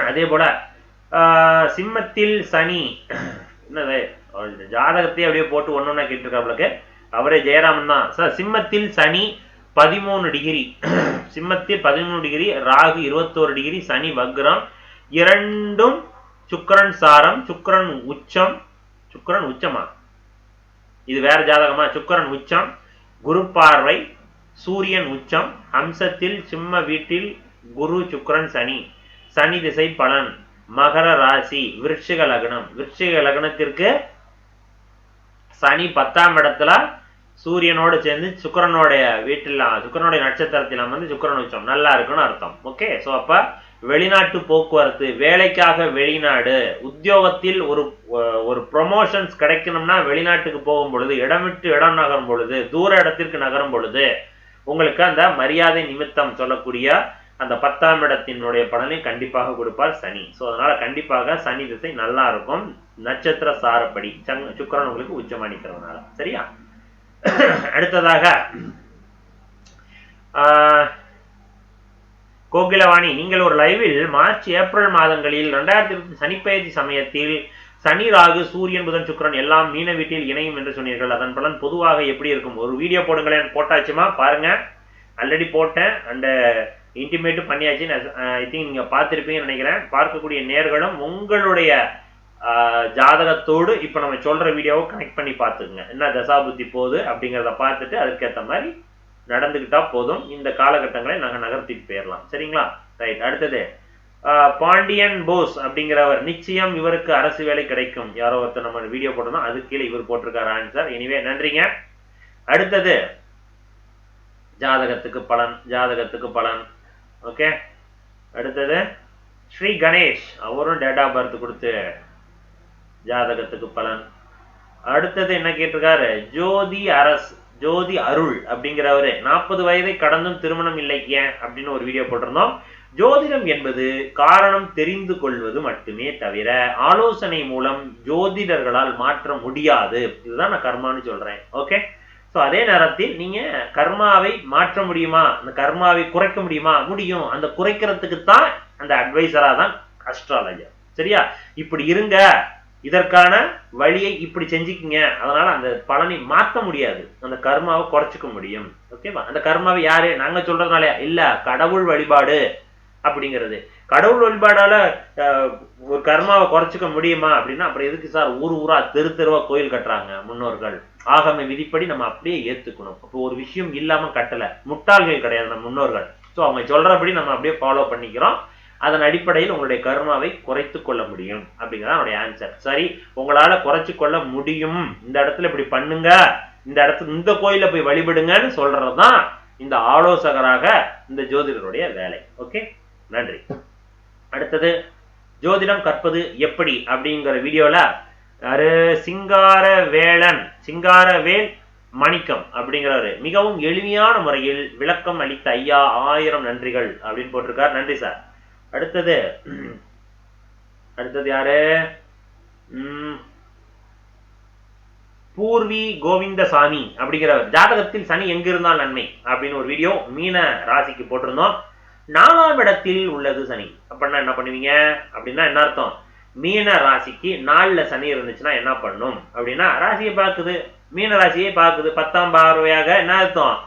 அதே போல சிம்மத்தில் சனி, என்னது ஜாதகத்தையே அப்படியே போட்டு ஒன்னொன்னா கேட்டிருக்காப்ளுக்கு, அவரே ஜெயராமன் தான் சார். சிம்மத்தில் சனி 13 டிகிரி, சிம்மத்தில் 13 டிகிரி, ராகு 21 டிகிரி, சனி வக்ரம், இரண்டும் சுக்கிரன் சாரம், சுக்கிரன் உச்சம். சுக்கிரன் உச்சமா? இது வேற ஜாதகமா? சுக்கிரன் உச்சம், குரு பார்வை, சூரியன் உச்சம், அம்சத்தில் சிம்ம வீட்டில் குரு சுக்கிரன் சனி, சனி திசை பலன், மகர ராசி, விருச்சிக லக்னம். விருச்சிக லக்னத்திற்கு சனி 10ஆம் இடத்துல சூரியனோடு சேர்ந்து சுக்கிரனுடைய வீட்டில், சுக்கிரனுடைய நட்சத்திரத்தில் வந்து சுக்கிரன் உச்சம், நல்லா இருக்குன்னு அர்த்தம். ஓகே. ஸோ அப்ப வெளிநாட்டு போக்குவரத்து, வேலைக்காக வெளிநாடு, உத்தியோகத்தில் ஒரு ப்ரொமோஷன்ஸ் கிடைக்கணும்னா வெளிநாட்டுக்கு போகும் பொழுது, இடம் விட்டு இடம் நகரும் பொழுது, தூர இடத்திற்கு நகரும் பொழுது உங்களுக்கு அந்த மரியாதை நிமித்தம் சொல்லக்கூடிய அந்த 10ஆம் இடத்தினுடைய பலனை கண்டிப்பாக கொடுப்பார் சனி. ஸோ அதனால கண்டிப்பாக சனி திசை நல்லா இருக்கும், நட்சத்திர சாரப்படி. சுக்கிரன் உங்களுக்கு உச்சமானிக்கிறதுனால. சரியா? அடுத்ததாக கோகிலவாணி, நீங்கள் ஒரு லைவில் மார்ச் ஏப்ரல் மாதங்களில் 2020 சனிப்பெயர்ச்சி சமயத்தில் சனி ராகு சூரியன் புதன் சுக்கிரன் எல்லாம் மீன வீட்டில் இணையும் என்று சொன்னீர்கள். அதன் பலன் பொதுவாக எப்படி இருக்கும்? ஒரு வீடியோ போடுங்களேன். போட்டாச்சுமா? பாருங்க, ஆல்ரெடி போட்டேன், அண்ட் இன்டிமேட்டும் பண்ணியாச்சு. ஐ திங்க் நீங்க பார்த்திருப்பீங்கன்னு நினைக்கிறேன். பார்க்கக்கூடிய நேர்களும் உங்களுடைய ஜாதகத்தோடு இப்ப நம்ம சொல்ற வீடியோவை கனெக்ட் பண்ணி பார்த்துக்குங்க. என்ன தசாபுத்தி போகுது அப்படிங்கிறத பார்த்துட்டு அதுக்கேற்ற மாதிரி நடந்துகிட்டா போதும். இந்த காலகட்டங்களை நாங்க நகர்த்திட்டு போயிடலாம். சரிங்களா? ரைட். அடுத்தது பாண்டியன் போஸ் அப்படிங்கிறவர், நிச்சயம் இவருக்கு அரசு வேலை கிடைக்கும். யாரோ ஒருத்தர் நம்ம வீடியோ போட்டோம்னா அது கீழே இவர் போட்டிருக்காரு ஆன்சர். எனிவே நன்றிங்க. அடுத்தது ஜாதகத்துக்கு பலன், ஜாதகத்துக்கு பலன். ஓகே. அடுத்தது ஸ்ரீ கணேஷ், அவரும் டேட் ஆஃப் பர்த் கொடுத்து ஜாதகத்துக்கு பலன். அடுத்தது என்ன கேட்டிருக்காரு? ஜோதி அருள் அப்படிங்கிறவரு, 40 வயதை கடந்தும் திருமணம் இல்லை ஏன் அப்படின்னு ஒரு வீடியோ போட்டிருந்தோம். ஜோதிடம் என்பது காரணம் தெரிந்து கொள்வது மட்டுமே தவிர ஆலோசனை மூலம் ஜோதிடர்களால் மாற்ற முடியாது. இதுதான் நான் கர்மான்னு சொல்றேன். ஓகே. ஸோ அதே நேரத்தில் நீங்க கர்மாவை மாற்ற முடியுமா, அந்த கர்மாவை குறைக்க முடியுமா? முடியும். அந்த குறைக்கிறதுக்கு தான் அந்த அட்வைசரா தான் அஸ்ட்ராலஜர். சரியா? இப்படி இருங்க, இதற்கான வழியை இப்படி செஞ்சுக்கிங்க, அதனால அந்த பலனை மாற்ற முடியாது, அந்த கர்மாவை குறைச்சிக்க முடியும். ஓகேவா? அந்த கர்மாவை யாரு நாங்க சொல்றதுனால இல்ல, கடவுள் வழிபாடு அப்படிங்கிறது. கடவுள் வழிபாடால ஒரு கர்மாவை குறைச்சிக்க முடியுமா அப்படின்னா அப்புறம் எதுக்கு சார் ஊரா தெருவா கோயில் கட்டுறாங்க முன்னோர்கள்? ஆகம விதிப்படி நம்ம அப்படியே ஏத்துக்கணும். அப்போ ஒரு விஷயம் இல்லாம கட்டல, முட்டாள்கள் கிடையாது நம்ம முன்னோர்கள். ஸோ அவங்க சொல்றபடி நம்ம அப்படியே ஃபாலோ பண்ணிக்கிறோம். அதன் அடிப்படையில் உங்களுடைய கர்மாவை குறைத்து கொள்ள முடியும் அப்படிங்கிறத என்னுடைய ஆன்சர். சரி, உங்களால குறைச்சு கொள்ள முடியும், இந்த இடத்துல இப்படி பண்ணுங்க, இந்த இடத்துல இந்த கோயில போய் வழிபடுங்கன்னு சொல்றதுதான் இந்த ஆலோசகராக இந்த ஜோதிடருடைய வேலை. ஓகே, நன்றி. அடுத்தது ஜோதிடம் கற்பது எப்படி அப்படிங்கிற வீடியோல சிங்காரவேல் மணிக்கம் அப்படிங்கிறவரு மிகவும் எளிமையான முறையில் விளக்கம் அளித்த ஐயா 1000 நன்றிகள் அப்படின்னு போட்டிருக்கார். நன்றி சார். அடுத்தது யாரு? பூர்வி கோவிந்தசாமி அப்படிங்கிறவர், ஜாதகத்தில் சனி எங்க இருந்தால் நன்மை அப்படின்னு ஒரு வீடியோ மீன ராசிக்கு போட்டிருந்தோம். 4ஆம் இடத்தில் உள்ளது சனி. அப்படின்னா என்ன பண்ணுவீங்க அப்படின்னா என்ன அர்த்தம்? மீன ராசிக்கு 4ல சனி இருந்துச்சுன்னா என்ன பண்ணும் அப்படின்னா, ராசியை பார்க்குது, மீன ராசியை பார்க்குது, 10ஆம் பார்வையாக என்ன அர்த்தம்?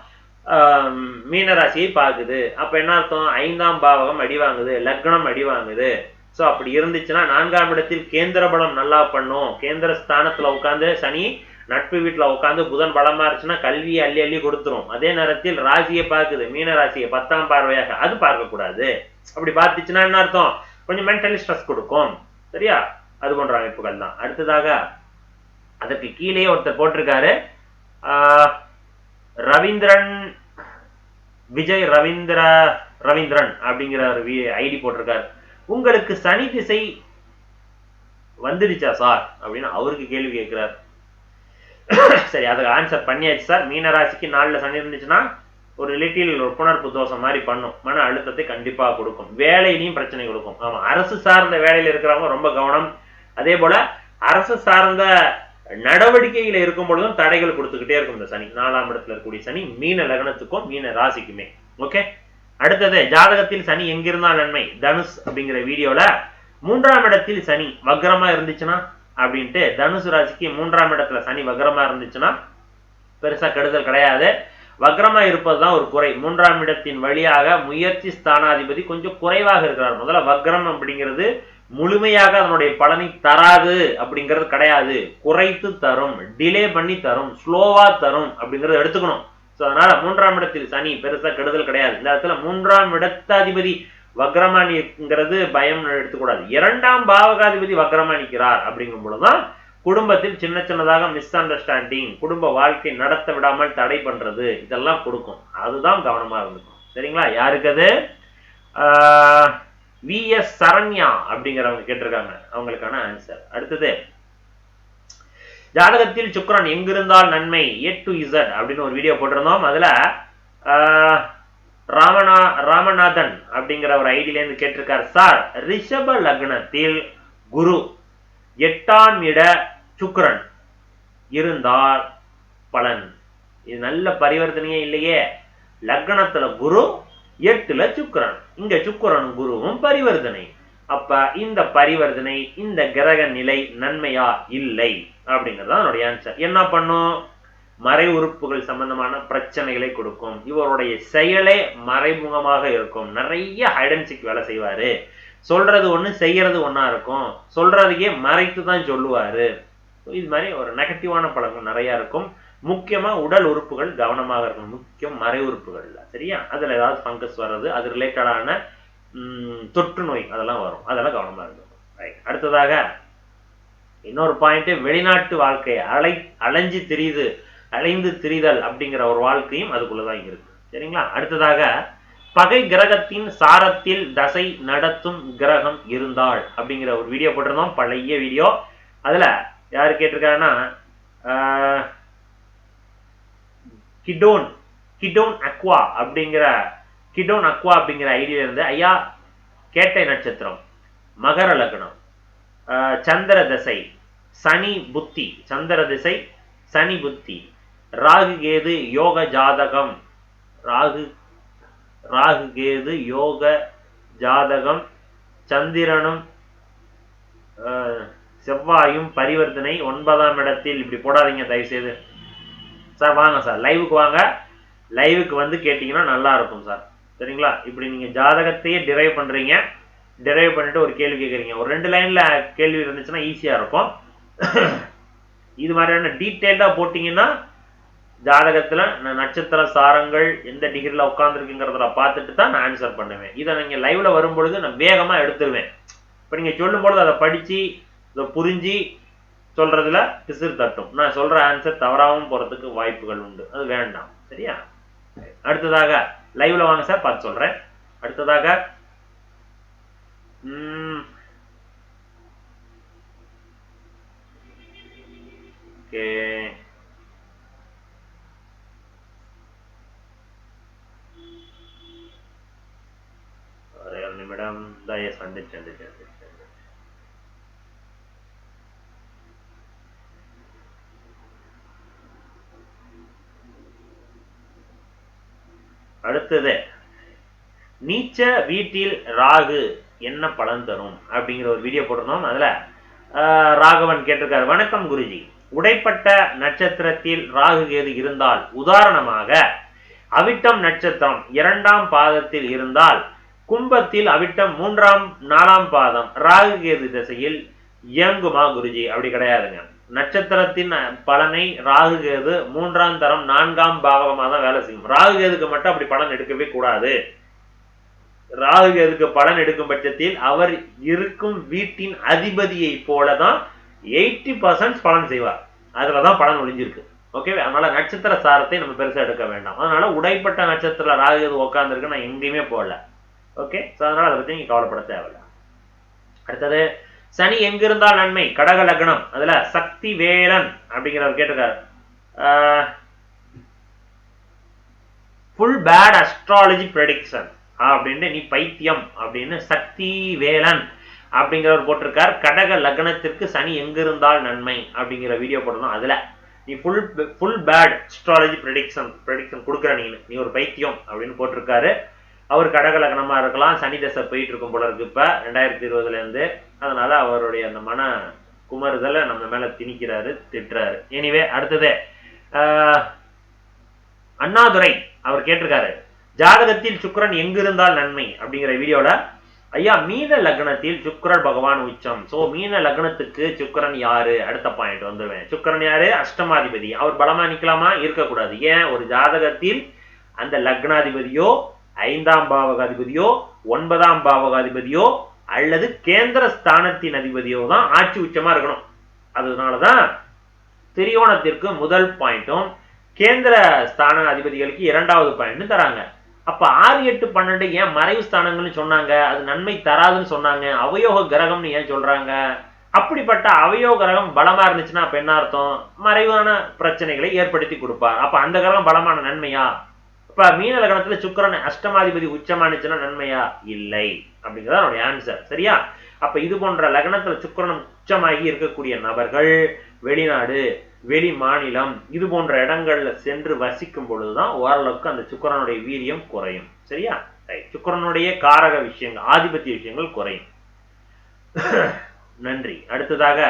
மீன ராசியை பார்க்குது. அப்ப என்ன அர்த்தம்? 5ஆம் பாவகம் அடி வாங்குது, லக்னம் அடி வாங்குது. சோ அப்படி இருந்துச்சுன்னா 4ஆம் இடத்தில் கேந்திர பலம் நல்லா பண்ணும். கேந்திர ஸ்தானத்துல உட்காந்து சனி நட்பு வீட்டுல உட்காந்து புதன் பலமா இருந்துச்சுன்னா கல்வியை அள்ளி அள்ளி கொடுத்துரும். அதே நேரத்தில் ராசியை பார்க்குது, மீன ராசியை 10ஆம் பார்வையாக, அது பார்க்க கூடாது. அப்படி பார்த்துச்சுன்னா என்ன அர்த்தம்? கொஞ்சம் மென்டலி ஸ்ட்ரெஸ் கொடுக்கும். சரியா? அது போன்ற அமைப்புகள் தான். அடுத்ததாக அதற்கு கீழே ஒருத்தர் போட்டிருக்காரு, விஜய் ரவீந்திரன் அப்படிங்கிற ஒரு ஐடி போட்டிருக்காரு. உங்களுக்கு சனி திசை வந்துடுச்சா சார் அப்படின்னு அவருக்கு கேள்வி கேட்கிறார். சரி, அதுக்கு ஆன்சர் பண்ணியாச்சு சார். மீனராசிக்கு 4ல சனி இருந்துச்சுன்னா ஒரு லிட்டில் ஒரு புணர்ப்பு தோசை மாதிரி பண்ணும், மன அழுத்தத்தை கண்டிப்பா கொடுக்கும், வேலையிலையும் பிரச்சனை கொடுக்கும். ஆமா, அரசு சார்ந்த வேலையில இருக்கிறவங்க ரொம்ப கவனம். அதே போல அரசு சார்ந்த நடவடிக்கையில இருக்கும் பொழுதும் தடைகள் கொடுத்துக்கிட்டே இருக்கும் இந்த சனி. 4ஆம் இடத்துல இருக்கக்கூடிய சனி மீன லக்னத்துக்கும் மீன ராசிக்குமே. ஓகே, அடுத்தது ஜாதகத்தில் சனி எங்கிருந்தால் நன்மை தனுஷ் அப்படிங்கிற வீடியோல 3ஆம் இடத்தில் சனி வக்ரமா இருந்துச்சுன்னா அப்படின்ட்டு, தனுசு ராசிக்கு 3ஆம் இடத்துல சனி வக்ரமா இருந்துச்சுன்னா பெருசா கெடுதல் கிடையாது. வக்ரமா இருப்பதுதான் ஒரு குறை. 3ஆம் இடத்தின் வழியாக முயற்சி ஸ்தானாதிபதி கொஞ்சம் குறைவாக இருக்கிறார். முதல்ல வக்ரம் அப்படிங்கிறது முழுமையாக அதனுடைய பலனை தராது அப்படிங்கிறது கிடையாது, குறைத்து தரும், டிலே பண்ணி தரும், ஸ்லோவா தரும் அப்படிங்கறத எடுத்துக்கணும். அதனால 3ஆம் இடத்தில் சனி பெருசா கெடுதல் கிடையாது. இந்த இடத்துல 3ஆம் இடத்தாதிபதி வக்ரமானிங்கிறது பயம் எடுத்துக்கூடாது. 2ஆம் பாவகாதிபதி வக்ரமானிக்கிறார் அப்படிங்கும் பொழுதுதான் குடும்பத்தில் சின்ன சின்னதாக மிஸ் அண்டர்ஸ்டாண்டிங், குடும்ப வாழ்க்கை நடத்த விடாமல் தடை பண்றது, இதெல்லாம் கொடுக்கும். அதுதான் கவனமா இருந்துக்கும். சரிங்களா? யாருக்கு அது? VS சரண்யா அப்படிங்கிறவங்க கேட்டிருக்காங்க, அவங்களுக்கான ஆன்சர். அடுத்தது, ஜாதகத்தில் சுக்கிரன் எங்கிருந்தால் நன்மை A to Z அப்படின்னு ஒரு வீடியோ போட்டிருந்தோம். அதுல ராமநாதன் அப்படிங்கிற ஒரு ஐடியில இருந்து கேட்டிருக்காரு, சார் ரிஷப லக்னத்தில் குரு 8ஆம் இட சுக்கிரன் இருந்தால் பலன். இது நல்ல பரிவர்த்தனையே இல்லையே. லக்னத்துல குரு, 8ல சுக்கிரன், இங்க சுக்கிரன் குருவும் பரிவர்த்தனை. அப்ப இந்த பரிவர்த்தனை, இந்த கிரக நிலை நன்மையா இல்லை அப்படிங்கறத என்னுடைய ஆன்சர். என்ன பண்ணும்? மறை உறுப்புகள் சம்பந்தமான பிரச்சனைகளை கொடுக்கும். இவருடைய செயலே மறைமுகமாக இருக்கும். நிறைய ஹைடன்சிக் வேலை செய்வாரு. சொல்றது ஒண்ணு, செய்யறது ஒன்னா இருக்கும். சொல்றதையே மறைத்து தான் சொல்லுவாரு. இது மாதிரி ஒரு நெகட்டிவான பலன்கள் நிறைய இருக்கும். முக்கியமா உடல் உறுப்புகள் கவனமாக இருக்கணும். முக்கியம் மறை உறுப்புகள்ல. சரியா? அதுல ஏதாவது ஃபங்கஸ் வர்றது, அது ரிலேட்டடான தொற்று நோய் அதெல்லாம் வரும். அதெல்லாம் கவனமா இருக்கும். அடுத்ததாக இன்னொரு பாயிண்ட், வெளிநாட்டு வாழ்க்கை அலைந்து திரிதல் அப்படிங்கிற ஒரு வாழ்க்கையும் அதுக்குள்ளதான் இருக்கு. சரிங்களா? அடுத்ததாக, பகை கிரகத்தின் சாரத்தில் தசை நடத்தும் கிரகம் இருந்தால் அப்படிங்கிற ஒரு வீடியோ போட்டிருந்தோம், பழைய வீடியோ. அதுல யாரு கேட்டிருக்காங்கன்னா, கிடோன் அக்வா அப்படிங்கிற ஐடியா இருந்து, ஐயா கேட்டை நட்சத்திரம், மகர லக்னம், சந்திர திசை, சனி புத்தி, சந்திர திசை சனி புத்தி, ராகு கேது யோக ஜாதகம், ராகு கேது யோக ஜாதகம், சந்திரனும் செவ்வாயும் பரிவர்த்தனை 9ஆம் இடத்தில். இப்படி போடாதீங்க தயவு செய்து சார். வாங்க சார், லைவுக்கு வாங்க. லைவுக்கு வந்து கேட்டீங்கன்னா நல்லா இருக்கும் சார். சரிங்களா? இப்படி நீங்க ஜாதகத்தையே டிரைவ் பண்றீங்க, டிரைவ் பண்ணிட்டு ஒரு கேள்வி கேட்குறீங்க. ஒரு 2 லைன்ல கேள்வி இருந்துச்சுன்னா ஈஸியா இருக்கும். இது மாதிரியான டீட்டெயில்டா போட்டீங்கன்னா ஜாதகத்துல நட்சத்திர சாரங்கள் எந்த டிகிரில உட்கார்ந்துருக்குங்கிறத பார்த்துட்டு தான் நான் ஆன்சர் பண்ணுவேன். இதை நீங்க லைவ்ல வரும்பொழுது நான் வேகமா எடுத்துருவேன். இப்ப நீங்க சொல்லும் பொழுது அதை படிச்சு இதை புரிஞ்சு சொல்றதுல பிசிறு தட்டும். நான் சொல்ற ஆன்சர் தவறாகவும் போறதுக்கு வாய்ப்புகள் உண்டு. அது வேண்டாம். சரியா? அடுத்ததாக லைவ்ல வாங்க சார், பார்த்து சொல்றேன். அடுத்ததாக ஒரே ஒரு நிமிடம். வந்துச்சு. அடுத்தது, நீச்ச வீட்டில் ராகு என்ன பலன் தரும் அப்படிங்கிற ஒரு வீடியோ போட்டிருந்தோம். அதுல ராகவன் கேட்டிருக்காரு, வணக்கம் குருஜி, உடைப்பட்ட நட்சத்திரத்தில் ராகு கேது இருந்தால், உதாரணமாக அவிட்டம் நட்சத்திரம் 2ஆம் பாதத்தில் இருந்தால், கும்பத்தில் அவிட்டம் 3ஆம் 4ஆம் பாதம் ராகு கேது திசையில் இயங்குமா குருஜி? அப்படி கிடையாதுங்க. நட்சத்திரத்தின் பலனை ராகு கேது 3ஆம் தரம் 4ஆம் பாகமா தான் வேலை செய்யும். ராகு கேதுக்கு மட்டும் அப்படி பலன் எடுக்கவே கூடாது. ராகு கேதுக்கு பலன் எடுக்கும் பட்சத்தில் அவர் இருக்கும் வீட்டின் அதிபதியை போலதான் 80% பலன் செய்வார். அதுலதான் பலன் ஒளிஞ்சிருக்கு. ஓகே, அதனால நட்சத்திர சாரத்தை நம்ம பெருசா எடுக்க வேண்டாம். அதனால உடைப்பட்ட நட்சத்திர ராகு கேது உட்கார்ந்துருக்கு நான் எங்கேயுமே போடல. ஓகே, அதனால அதை பத்தி நீங்க கவலைப்பட தேவையில்லை. அடுத்தது, சனி எங்கிருந்தால் நன்மை கடக லக்னம். அதுல சக்தி வேலன் அப்படிங்கிறவர் கேட்டிருக்காரு, ஃபுல் பேட் அஸ்ட்ராலஜி ப்ரெடிக்ஷன் அப்படின்னு, நீ பைத்தியம் அப்படின்னு சக்தி வேலன் அப்படிங்கிறவர் போட்டிருக்கார். கடக லக்னத்திற்கு சனி எங்கிருந்தால் நன்மை அப்படிங்கிற வீடியோ போடணும். அதுல நீ ஃபுல் பேட் அஸ்ட்ராலஜி ப்ரெடிக்ஷன் கொடுக்குற நீ ஒரு பைத்தியம் அப்படின்னு போட்டிருக்காரு. அவர் கடக லக்னமா இருக்கலாம், சனி தசை போயிட்டு இருக்கும் போல இருக்கு இப்ப 2020 இருந்து. அதனால அவருடைய அந்த மன குமறுதலை நம்ம மேல திணிக்கிறாரு, திட்டுறாரு. எனிவே அடுத்தது அண்ணாதுரை அவர் கேட்டிருக்காரு, ஜாதகத்தில் சுக்கிரன் எங்க இருந்தால் நன்மை அப்படிங்கிற வீடியோல. ஐயா, மீன லக்னத்தில் சுக்கிரன் பகவான் உச்சம். சோ மீன லக்னத்துக்கு சுக்கிரன் யாரு? அடுத்த பாயிண்ட் வந்துருவேன். சுக்கிரன் யாரு? அஷ்டமாதிபதி. அவர் பலமா நிக்கலாமா? இருக்கக்கூடாது. ஏன்? ஒரு ஜாதகத்தில் அந்த லக்னாதிபதியோ 5ஆம் பாவகாதிபதியோ 9ஆம் பாவகாதிபதியோ அல்லது கேந்திர ஸ்தானத்தின் அதிபதியோ தான் ஆட்சி உச்சமா இருக்கணும். அதனாலதான் திரியோணத்திற்கு முதல் பாயிண்டும் கேந்திர ஸ்தான அதிபதிகளுக்கு 2வது பாயிண்ட் தராங்க. அப்ப 6, 8, 12 ஏன் மறைவு ஸ்தானங்கள்னு சொன்னாங்க? அது நன்மை தராதுன்னு சொன்னாங்க. அவயோக கிரகம்னு ஏன் சொல்றாங்க? அப்படிப்பட்ட அவயோக கிரகம் பலமா இருந்துச்சுன்னா அப்ப என்ன அர்த்தம்? மறைவான பிரச்சனைகளை ஏற்படுத்தி கொடுப்பார். அப்ப அந்த கிரகம் பலமான நன்மையா? இப்ப மீன லக்னத்துல சுக்கிரன் அஷ்டமாதிபதி உச்சமானுச்சுன்னா நன்மையா? இல்லை அப்படிங்கிறத அவருடைய ஆன்சர். சரியா? அப்ப இது போன்ற லக்னத்துல சுக்கிரன் உச்சமாகி இருக்கக்கூடிய நபர்கள் வெளிநாடு, வெளி மாநிலம் இது போன்ற இடங்கள்ல சென்று வசிக்கும் பொழுதுதான் ஓரளவுக்கு அந்த சுக்கிரனுடைய வீரியம் குறையும். சரியா? சுக்கிரனுடைய காரக விஷயங்கள், ஆதிபத்திய விஷயங்கள் குறையும். நன்றி. அடுத்ததாக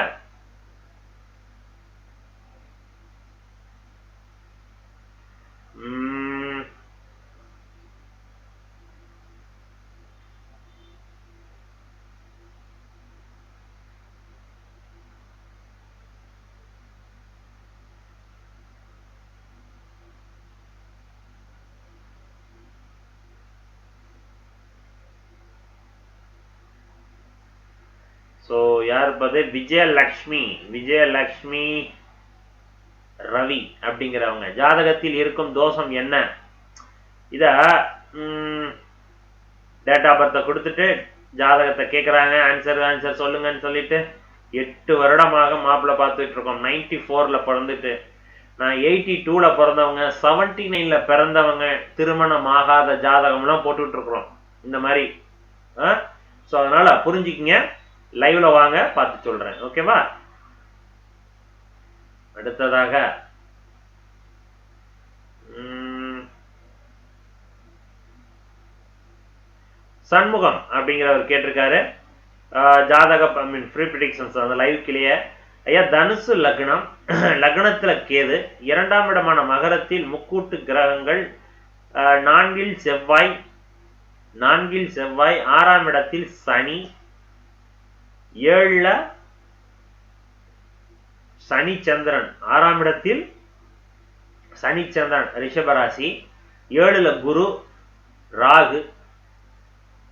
ஸோ யார் பார்த்து விஜயலக்ஷ்மி ரவி அப்படிங்கிறவங்க ஜாதகத்தில் இருக்கும் தோஷம் என்ன? இத டேட் ஆஃப் பர்த்தை கொடுத்துட்டு ஜாதகத்தை கேட்குறாங்க. ஆன்சர் சொல்லுங்கன்னு சொல்லிட்டு 8 வருடமாக மாப்பிள்ளை பார்த்துட்டு இருக்கோம். 94ல பிறந்துட்டு நான் 82ல பிறந்தவங்க, 79ல பிறந்தவங்க திருமணம் ஆகாத ஜாதகம்லாம் போட்டுட்டு இருக்கிறோம் இந்த மாதிரி. ஸோ அதனால புரிஞ்சுக்கிங்க. லைவ்ல வாங்க, பார்த்து சொல்றேன். ஓகேவா? அடுத்ததாக சண்முகம் அப்படிங்கிறவர் கேட்டிருக்காரு, ஜாதக ஃப்ரீ ப்ரெடிக்ஷன்ஸ் அந்த லைவ்கிலேயே. ஐயா, தனுசு லக்னம், லக்னத்துல கேது, 2ஆம் இடமான மகரத்தில் முக்கூட்டு கிரகங்கள், 4ல் செவ்வாய், 6ஆம் இடத்தில் சனி, 7ல சனி சந்திரன், 6ஆம் இடத்தில் சனி சந்திரன் ரிஷபராசி, 7ல குரு ராகு,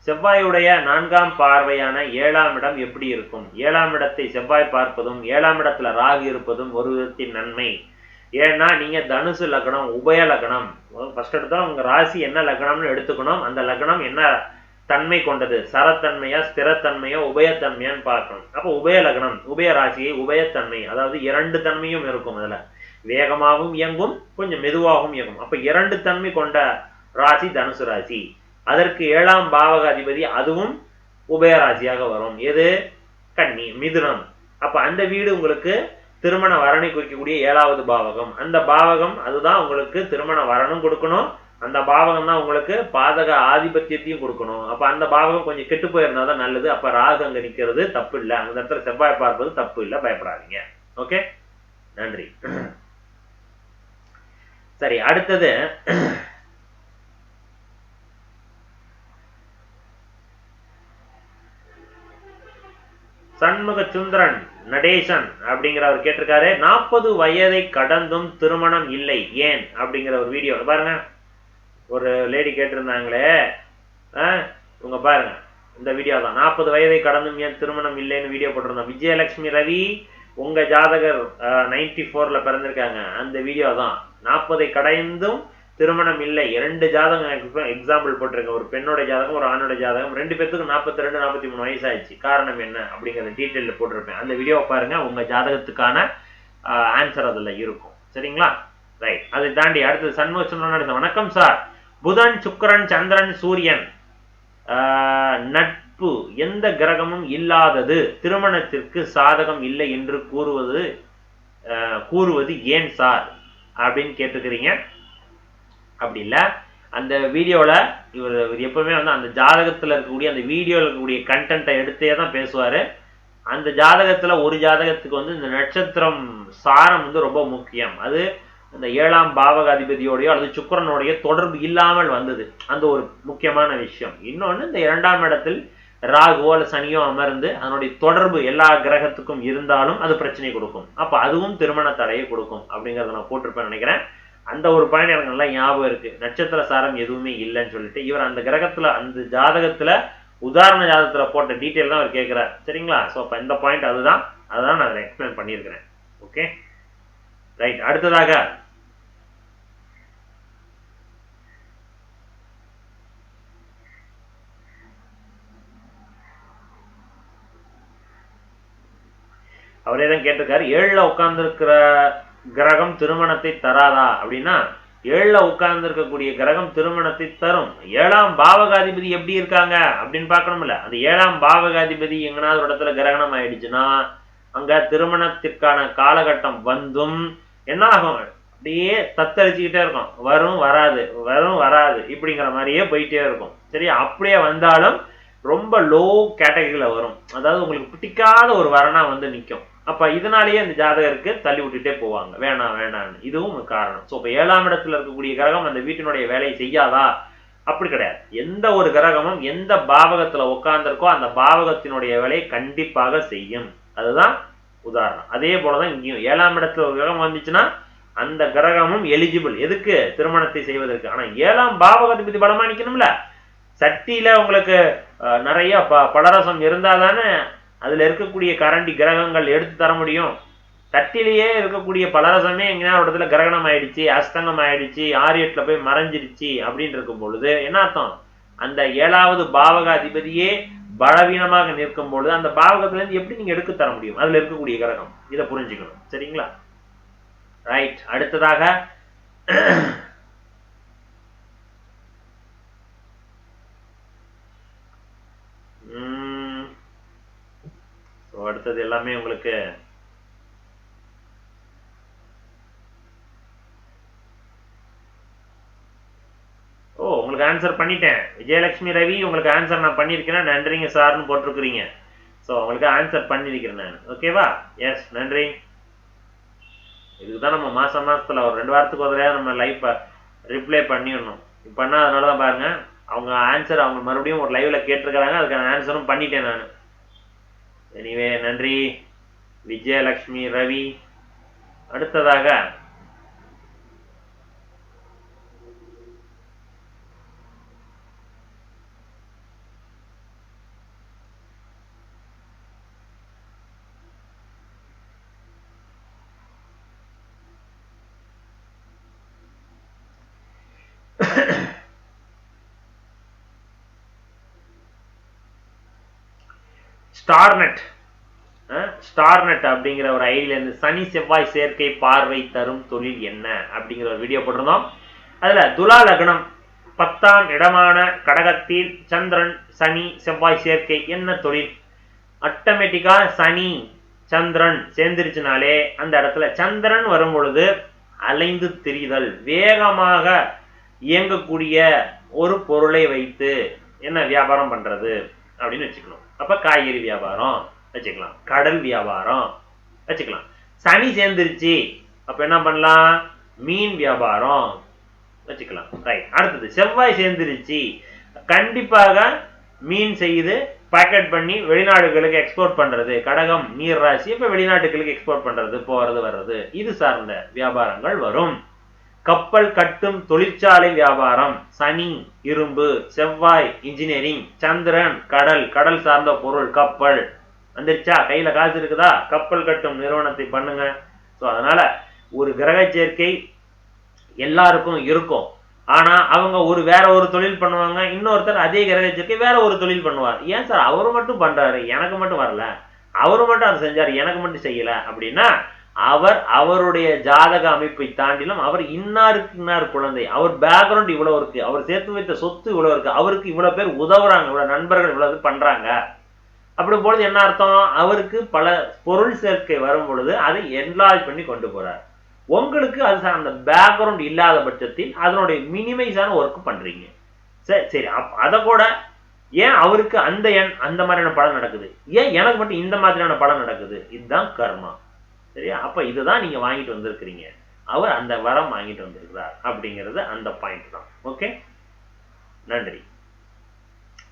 செவ்வாயுடைய 4ஆம் பார்வையான 7ஆம் இடம் எப்படி இருக்கும்? 7ஆம் இடத்தை செவ்வாய் பார்ப்பதும் 7ஆம் இடத்துல ராகு இருப்பதும் ஒரு விதத்தின் நன்மை. ஏன்னா நீங்க தனுசு லக்னம், உபய லக்னம். ஃபர்ஸ்ட் எடுத்தா உங்க ராசி என்ன லக்னம்னு எடுத்துக்கணும். அந்த லக்னம் என்ன தன்மை கொண்டது, சரத்தன்மையா ஸ்திரத்தன்மையா உபயத்தன்மையான்னு பார்க்கணும். அப்ப உபய லக்னம், உபய ராசியை உபயத்தன்மை, அதாவது 2 தன்மையும் இருக்கும். அதுல வேகமாகவும் இயங்கும், கொஞ்சம் மெதுவாகவும் இயங்கும். அப்ப 2 தன்மை கொண்ட ராசி தனுசு ராசி. அதற்கு 7ஆம் பாவக அதிபதி அதுவும் உபயராசியாக வரும். எது? கன்னி, மிதுனம். அப்ப அந்த வீடு உங்களுக்கு திருமண வரனை குறிக்கக்கூடிய 7வது பாவகம். அந்த பாவகம் அதுதான் உங்களுக்கு திருமண வரனும் கொடுக்கணும். அந்த பாவகம் தான் உங்களுக்கு பாதக ஆதிபத்தியத்தையும் கொடுக்கணும். அப்ப அந்த பாவகம் கொஞ்சம் கெட்டு போயிருந்தாதான் நல்லது. அப்ப ராகு அங்க நிக்கிறது தப்பு இல்லை, அந்த இடத்துல செவ்வாய் பார்ப்பது தப்பு இல்லை, பயப்படாதீங்க. ஓகே, நன்றி. சரி, அடுத்தது சண்முக சுந்தரன் நடேசன் அப்படிங்கிறவர் கேட்டிருக்காரு, 40 வயதை கடந்தும் திருமணம் இல்லை ஏன் அப்படிங்கிற ஒரு வீடியோ பாருங்க. ஒரு லேடி கேட்டிருந்தாங்களே, உங்க பாருங்க இந்த வீடியோ தான். 40 வயதை கடந்தும் ஏன் திருமணம் இல்லைன்னு வீடியோ போட்டிருந்தோம். விஜயலட்சுமி ரவி உங்க ஜாதகர் 94ல பிறந்திருக்காங்க. அந்த வீடியோ தான். 40 கடந்தும் திருமணம் இல்லை. 2 ஜாதகம் எக்ஸாம்பிள் போட்டிருக்கேன். ஒரு பெண்ணோட ஜாதகம், ஒரு ஆணோட ஜாதகம். 2 பேத்துக்கு 42, 43 வயசு ஆயிடுச்சு. காரணம் என்ன அப்படிங்கிற டீட்டெயில போட்டிருப்பேன். அந்த வீடியோவை பாருங்க, உங்க ஜாதகத்துக்கான ஆன்சர் அதுல இருக்கும். சரிங்களா? ரைட். அதை தாண்டி அடுத்தது சண்முக சுந்தரன், வணக்கம் சார். புதன், சுக்கிரன், சந்திரன், சூரியன் நட்பு எந்த கிரகமும் இல்லாதது திருமணத்திற்கு சாதகம் இல்லை என்று கூறுவது கூறுவது ஏன் சார் அப்படின்னு கேட்டுக்கிறீங்க. அப்படி இல்லை, அந்த வீடியோவில் இவர் எப்பவுமே வந்து அந்த ஜாதகத்தில் இருக்கக்கூடிய அந்த வீடியோவில் இருக்கக்கூடிய கண்டென்ட்டை எடுத்தே தான் பேசுவார். அந்த ஜாதகத்தில் ஒரு ஜாதகத்துக்கு வந்து இந்த நட்சத்திரம் சாரம் வந்து ரொம்ப முக்கியம். அது அந்த 7ஆம் பாவக அதிபதியோடையோ அல்லது சுக்கிரனோடைய தொடர்பு இல்லாமல் வந்தது, அந்த ஒரு முக்கியமான விஷயம். இன்னொன்று, இந்த 2ஆம் இடத்தில் ராகுவோ அல்ல சனியோ அமர்ந்து அதனுடைய தொடர்பு எல்லா கிரகத்துக்கும் இருந்தாலும் அது பிரச்சனை கொடுக்கும். அப்போ அதுவும் திருமண தடையை கொடுக்கும் அப்படிங்கிறத நான் போட்டிருப்பேன் நினைக்கிறேன். அந்த ஒரு பாயிண்ட் எனக்கு நல்லா ஞாபகம் இருக்கு. நட்சத்திர சாரம் எதுவுமே இல்லைன்னு சொல்லிட்டு இவர் அந்த கிரகத்துல அந்த ஜாதகத்துல உதாரண ஜாதகத்துல போட்ட டீட்டெயில் தான் அவர் கேட்கிறார். சரிங்களா? ஸோ அப்போ இந்த பாயிண்ட் அதுதான் நான் அதில் எக்ஸ்பிளைன் பண்ணியிருக்கிறேன். Okay, right. அடுத்ததாக அவரே தான் கேட்டிருக்காரு, 7ல உட்கார்ந்துருக்கிற கிரகம் திருமணத்தை தராதா அப்படின்னா, 7ல உட்கார்ந்து இருக்கக்கூடிய கிரகம் திருமணத்தை தரும். 7ஆம் பாவகாதிபதி எப்படி இருக்காங்க அப்படின்னு பார்க்கணும்ல. அந்த 7ஆம் பாவகாதிபதி எங்கனாவது ஒரு இடத்துல கிரகணம் ஆயிடுச்சுன்னா அங்க திருமணத்திற்கான காலகட்டம் வந்தும் என்ன ஆகும், அப்படியே தத்தளிச்சுக்கிட்டே இருக்கும். வரும் வராது வரும் வராது இப்படிங்கிற மாதிரியே போயிட்டே இருக்கும். சரியா? அப்படியே வந்தாலும் ரொம்ப லோ கேட்டகரியில வரும். அதாவது உங்களுக்கு பிடிக்காத ஒரு வரனா வந்து நிற்கும். அப்ப இதனாலேயே அந்த ஜாதகருக்கு தள்ளி விட்டுட்டே போவாங்க, வேணாம் வேணான்னு. இதுவும் காரணம். ஸோ இப்போ 7ஆம் இடத்துல இருக்கக்கூடிய கிரகம் அந்த வீட்டினுடைய வேலையை செய்யாதா? அப்படி கிடையாது. எந்த ஒரு கிரகமும் எந்த பாவகத்துல உட்கார்ந்துருக்கோ அந்த பாவகத்தினுடைய வேலையை கண்டிப்பாக செய்யும். அதுதான் உதாரணம். அதே போலதான் இங்கேயும் 7ஆம் இடத்துல ஒரு கிரகம் வந்துச்சுன்னா அந்த கிரகமும் எலிஜிபிள் எதுக்கு? திருமணத்தை செய்வதற்கு. ஆனா 7ஆம் பாவகத்தை பலமா நிக்கணும்ல. சட்டியில உங்களுக்கு நிறைய பலரசம் இருந்தாதானே அதுல இருக்கக்கூடிய கரண்டி கிரகங்கள் எடுத்து தர முடியும். சட்டிலேயே இருக்கக்கூடிய பலரசமே எங்கன்னா ஒரு இடத்துல கிரகணம் ஆயிடுச்சு, அஸ்தங்கம் ஆயிடுச்சு, 6-8ல போய் மறைஞ்சிருச்சு அப்படின்னு இருக்கும் பொழுது என்ன அர்த்தம்? அந்த 7வது பாவக அதிபதியே பலவீனமாக நிற்கும் பொழுது அந்த பாவகத்துல இருந்து எப்படி நீங்க எடுக்க தர முடியும் அதுல இருக்கக்கூடிய கிரகம்? இதை புரிஞ்சுக்கணும். சரிங்களா? ரைட். அடுத்ததாக அடுத்தது எல்லாமே உங்களுக்கு உங்களுக்கு ஆன்சர் பண்ணிட்டேன். விஜயலட்சுமி ரவி, உங்களுக்கு ஆன்சர் நான் பண்ணியிருக்கேன். நன்றிங்க சார்னு போட்டிருக்கிறீங்க. ஸோ உங்களுக்கு ஆன்சர் பண்ணியிருக்கிறேன் நான். ஓகேவா? எஸ், நன்றி. இதுக்குதான் நம்ம மாசத்துல ஒரு 2 வாரத்துக்கு ஒரு தடவை நம்ம லைவ் ரிப்ளை பண்ணிடணும். பண்ணாதனால தான் பாருங்க, அவங்க ஆன்சர் அவங்க மறுபடியும் ஒரு லைவ்ல கேட்டிருக்கிறாங்க, அதுக்கான ஆன்சரும் பண்ணிட்டேன் நான். எனிவே, நன்றி விஜயலட்சுமி ரவி. அடுத்ததாக ஸ்டார்நெட் அப்படிங்கிற ஒரு ஐடியில இருந்து சனி செவ்வாய் சேர்க்கை பார்வை தரும் தொழில் என்ன அப்படிங்கிற ஒரு வீடியோ போட்டிருந்தோம். அதுல துலா லக்னம் 10ஆம் இடமான கடகத்தில் சந்திரன் சனி செவ்வாய் சேர்க்கை என்ன தொழில்? ஆட்டோமேட்டிக்கா சனி சந்திரன் சேர்ந்துருச்சுனாலே அந்த இடத்துல சந்திரன் வரும் பொழுது அலைந்து திரிதல், வேகமாக இயங்கக்கூடிய ஒரு பொருளை வைத்து என்ன வியாபாரம் பண்றது அப்படின்னு வச்சுக்கணும். அப்ப காய்கறி வியாபாரம் வச்சுக்கலாம், கடல் வியாபாரம் வச்சுக்கலாம். சனி சேர்ந்துருச்சு அப்ப என்ன பண்ணலாம்? மீன் வியாபாரம் வச்சுக்கலாம். ரைட். அடுத்தது செவ்வாய் சேர்ந்துருச்சு, கண்டிப்பாக மீன் செய்து பேக்கெட் பண்ணி வெளிநாடுகளுக்கு எக்ஸ்போர்ட் பண்றது. கடகம் நீர் ராசி, இப்ப வெளிநாட்டுகளுக்கு எக்ஸ்போர்ட் பண்றது, போறது வர்றது, இது சார்ந்த வியாபாரங்கள் வரும். கப்பல் கட்டும் தொழிற்சாலை வியாபாரம், சனி இரும்பு, செவ்வாய் இன்ஜினியரிங், சந்திரன் கடல், கடல் சார்ந்த பொருள், கப்பல் வந்துருச்சா? கையில காசு இருக்குதா? கப்பல் கட்டும் நிறுவனத்தை பண்ணுங்க. ஸோ அதனால ஒரு கிரக சேர்க்கை எல்லாருக்கும் இருக்கும். ஆனா அவங்க வேற ஒரு தொழில் பண்ணுவாங்க, இன்னொருத்தர் அதே கிரக சேர்க்கை வேற ஒரு தொழில் பண்ணுவார். ஏன் சார் அவரு மட்டும் பண்றாரு, எனக்கு மட்டும் வரல, அவரு மட்டும் அதை செஞ்சாரு, எனக்கு மட்டும் செய்யல அப்படின்னா, அவர் அவருடைய ஜாதக அமைப்பை தாண்டிலும் அவர் இன்னாருக்கு இன்னார் குழந்தை, அவர் பேக்ரவுண்ட் இவ்வளவு இருக்கு, அவர் சேர்த்து வைத்த சொத்து இவ்வளவு இருக்கு, அவருக்கு இவ்வளவு பேர் உதவுறாங்க, இவ்வளவு நண்பர்கள் இவ்வளவு பண்றாங்க. அப்படி பொழுது என்ன அர்த்தம், அவருக்கு பல பொருள் சேர்க்கை வரும் பொழுது அதை என்லார்ஜ் பண்ணி கொண்டு போறார். உங்களுக்கு அது அந்த பேக்ரவுண்ட் இல்லாத பட்சத்தில் அதனுடைய மினிமைஸான ஒர்க் பண்றீங்க. சரி சரி, அதை கூட ஏன் அவருக்கு அந்த அந்த மாதிரியான பலன் நடக்குது, ஏன் எனக்கு மட்டும் இந்த மாதிரியான பலன் நடக்குது, இதுதான் கர்மா. சரியா? அப்ப இதுதான் நீங்க வாங்கிட்டு வந்திருக்கிறீங்க, அவர் அந்த வரம் வாங்கிட்டு வந்திருக்கிறார் அப்படிங்கிறது அந்த பாயிண்ட் தான். ஓகே, நன்றி.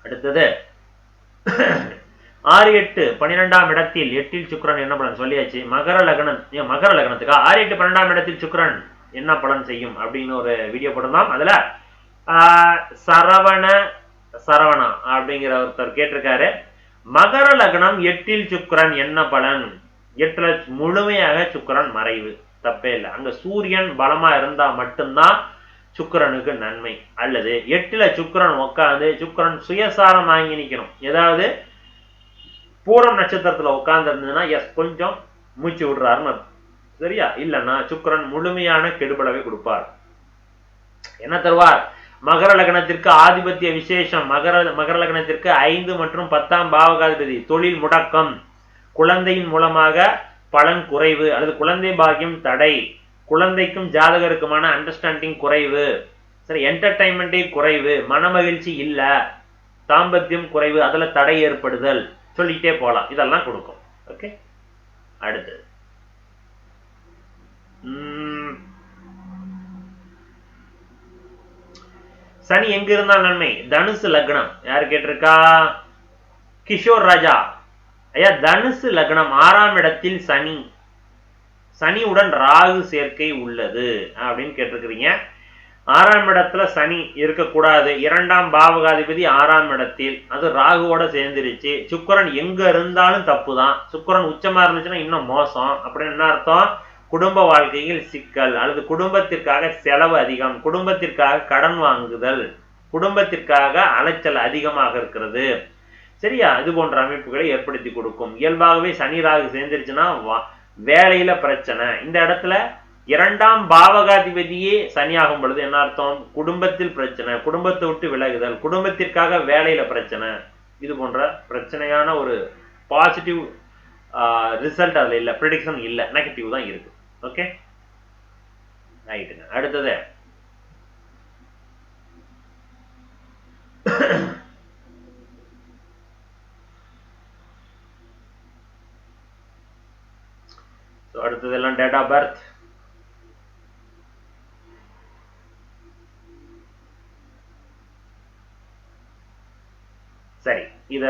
அடுத்தது 6, 8, 12ஆம் இடத்தில் 8ல் சுக்கிரன் என்ன பலன் சொல்லியாச்சு. மகர லக்னத்துக்கு 6, 8, 12ஆம் இடத்தில் சுக்கிரன் என்ன பலன் செய்யும் அப்படின்னு ஒரு வீடியோ போட்டிருந்தோம். அதுல சரவணா அப்படிங்கிற ஒருத்தர் கேட்டிருக்காரு, மகர லக்னம் 8ல் சுக்கிரன் என்ன பலன். 8ல முழுமையாக சுக்கிரன் மறைவு, தப்பே இல்லை. அங்க சூரியன் பலமா இருந்தா மட்டும்தான் சுக்கிரனுக்கு நன்மை. அல்லது 8ல சுக்கிரன் உட்காந்து சுக்கிரன் சுயசாரம் வாங்கி நிக்கணும், ஏதாவது பூரம் நட்சத்திரத்துல உட்கார்ந்து இருந்ததுன்னா எஸ் கொஞ்சம் மூச்சு விடுறாருன்னு, சரியா? இல்லைன்னா சுக்கிரன் முழுமையான கெடுபலவை கொடுப்பார். என்ன தருவார், மகர லக்னத்திற்கு ஆதிபத்திய விசேஷம். மகர லக்னத்திற்கு 5 மற்றும் 10ஆம் பாவகாதிபதி, தொழில் முடக்கம், குழந்தையின் மூலமாக பலன் குறைவு அல்லது குழந்தை பாக்கியம் தடை, குழந்தைக்கும் ஜாதகருக்குமான அண்டர்ஸ்டாண்டிங் குறைவு, சரி, என்டர்டைன்மெண்டே குறைவு, மனமகிழ்ச்சி இல்ல, தாம்பத்தியம் குறைவு, அதுல தடை ஏற்படுதல், சொல்லிட்டே போலாம், இதெல்லாம் கொடுக்கும். ஓகே, அடுத்து சனி எங்க இருந்தால் நன்மை. தனுசு லக்னம், யாரு கேட்டிருக்கா, கிஷோர் ராஜா. ஐயா, தனுசு லக்னம் 6ஆம் இடத்தில் சனி, சனியுடன் ராகு சேர்க்கை உள்ளது அப்படின்னு கேட்டிருக்கிறீங்க. 6ஆம் இடத்துல சனி இருக்கக்கூடாது. 2ஆம் பாவகாதிபதி 6ஆம் இடத்தில், அது ராகுவோட சேர்ந்துருச்சு. சுக்கிரன் எங்க இருந்தாலும் தப்பு தான். சுக்கிரன் உச்சமா இருந்துச்சுன்னா இன்னும் மோசம். அப்படின்னு என்ன அர்த்தம், குடும்ப வாழ்க்கையில் சிக்கல் அல்லது குடும்பத்திற்காக செலவு அதிகம், குடும்பத்திற்காக கடன் வாங்குதல், குடும்பத்திற்காக அலைச்சல் அதிகமாக இருக்கிறது. சரியா? இது போன்ற அமைப்புகளை ஏற்படுத்தி கொடுக்கும். இயல்பாகவே சனி ராகு சேர்ந்துருச்சுன்னா வேலையில பிரச்சனை. இந்த இடத்துல 2ஆம் பாவகாதிபதியே சனியாகும் பொழுது என்ன அர்த்தம், குடும்பத்தில் பிரச்சனை, குடும்பத்தை விட்டு விலகுதல், குடும்பத்திற்காக வேலையில பிரச்சனை, இது போன்ற பிரச்சனையான ஒரு பாசிட்டிவ் ரிசல்ட் அதுல இல்ல, ப்ரெடிக்ஷன் இல்ல, நெகட்டிவ் தான் இருக்கு. ஓகே, ரைட்டுங்க. அடுத்தது அடுத்ததெல்லாம் டேட் ஆஃப் பர்த். சரி, இத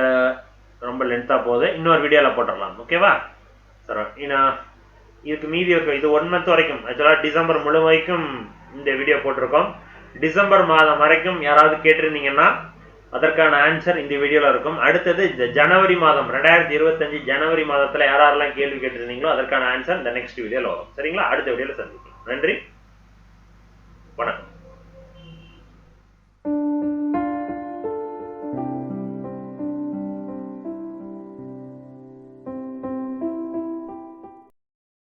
ரொம்ப லென்த்தா போகுது, இன்னொரு வீடியோல போட்டுடலாம். ஓகேவா? சரி, இதுக்கு மீதி இருக்கு. இது 1 மந்த் வரைக்கும், ஆக்சுவலா டிசம்பர் முழு வரைக்கும் இந்த வீடியோ போட்டிருக்கோம். டிசம்பர் மாதம் வரைக்கும் யாராவது கேட்டிருந்தீங்கன்னா அதற்கான ஆன்சர் இந்த வீடியோல இருக்கும். அடுத்தது ஜனவரி மாதம் 2025 ஜனவரி மாதத்துல யாரெல்லாம் கேள்வி கேட்டிருந்தீங்களோ அதற்கான ஆன்சர் இந்த நெக்ஸ்ட் வீடியோல வரும். சரிங்களா? அடுத்த வீடியோல சந்திப்போம். நன்றி, வணக்கம்.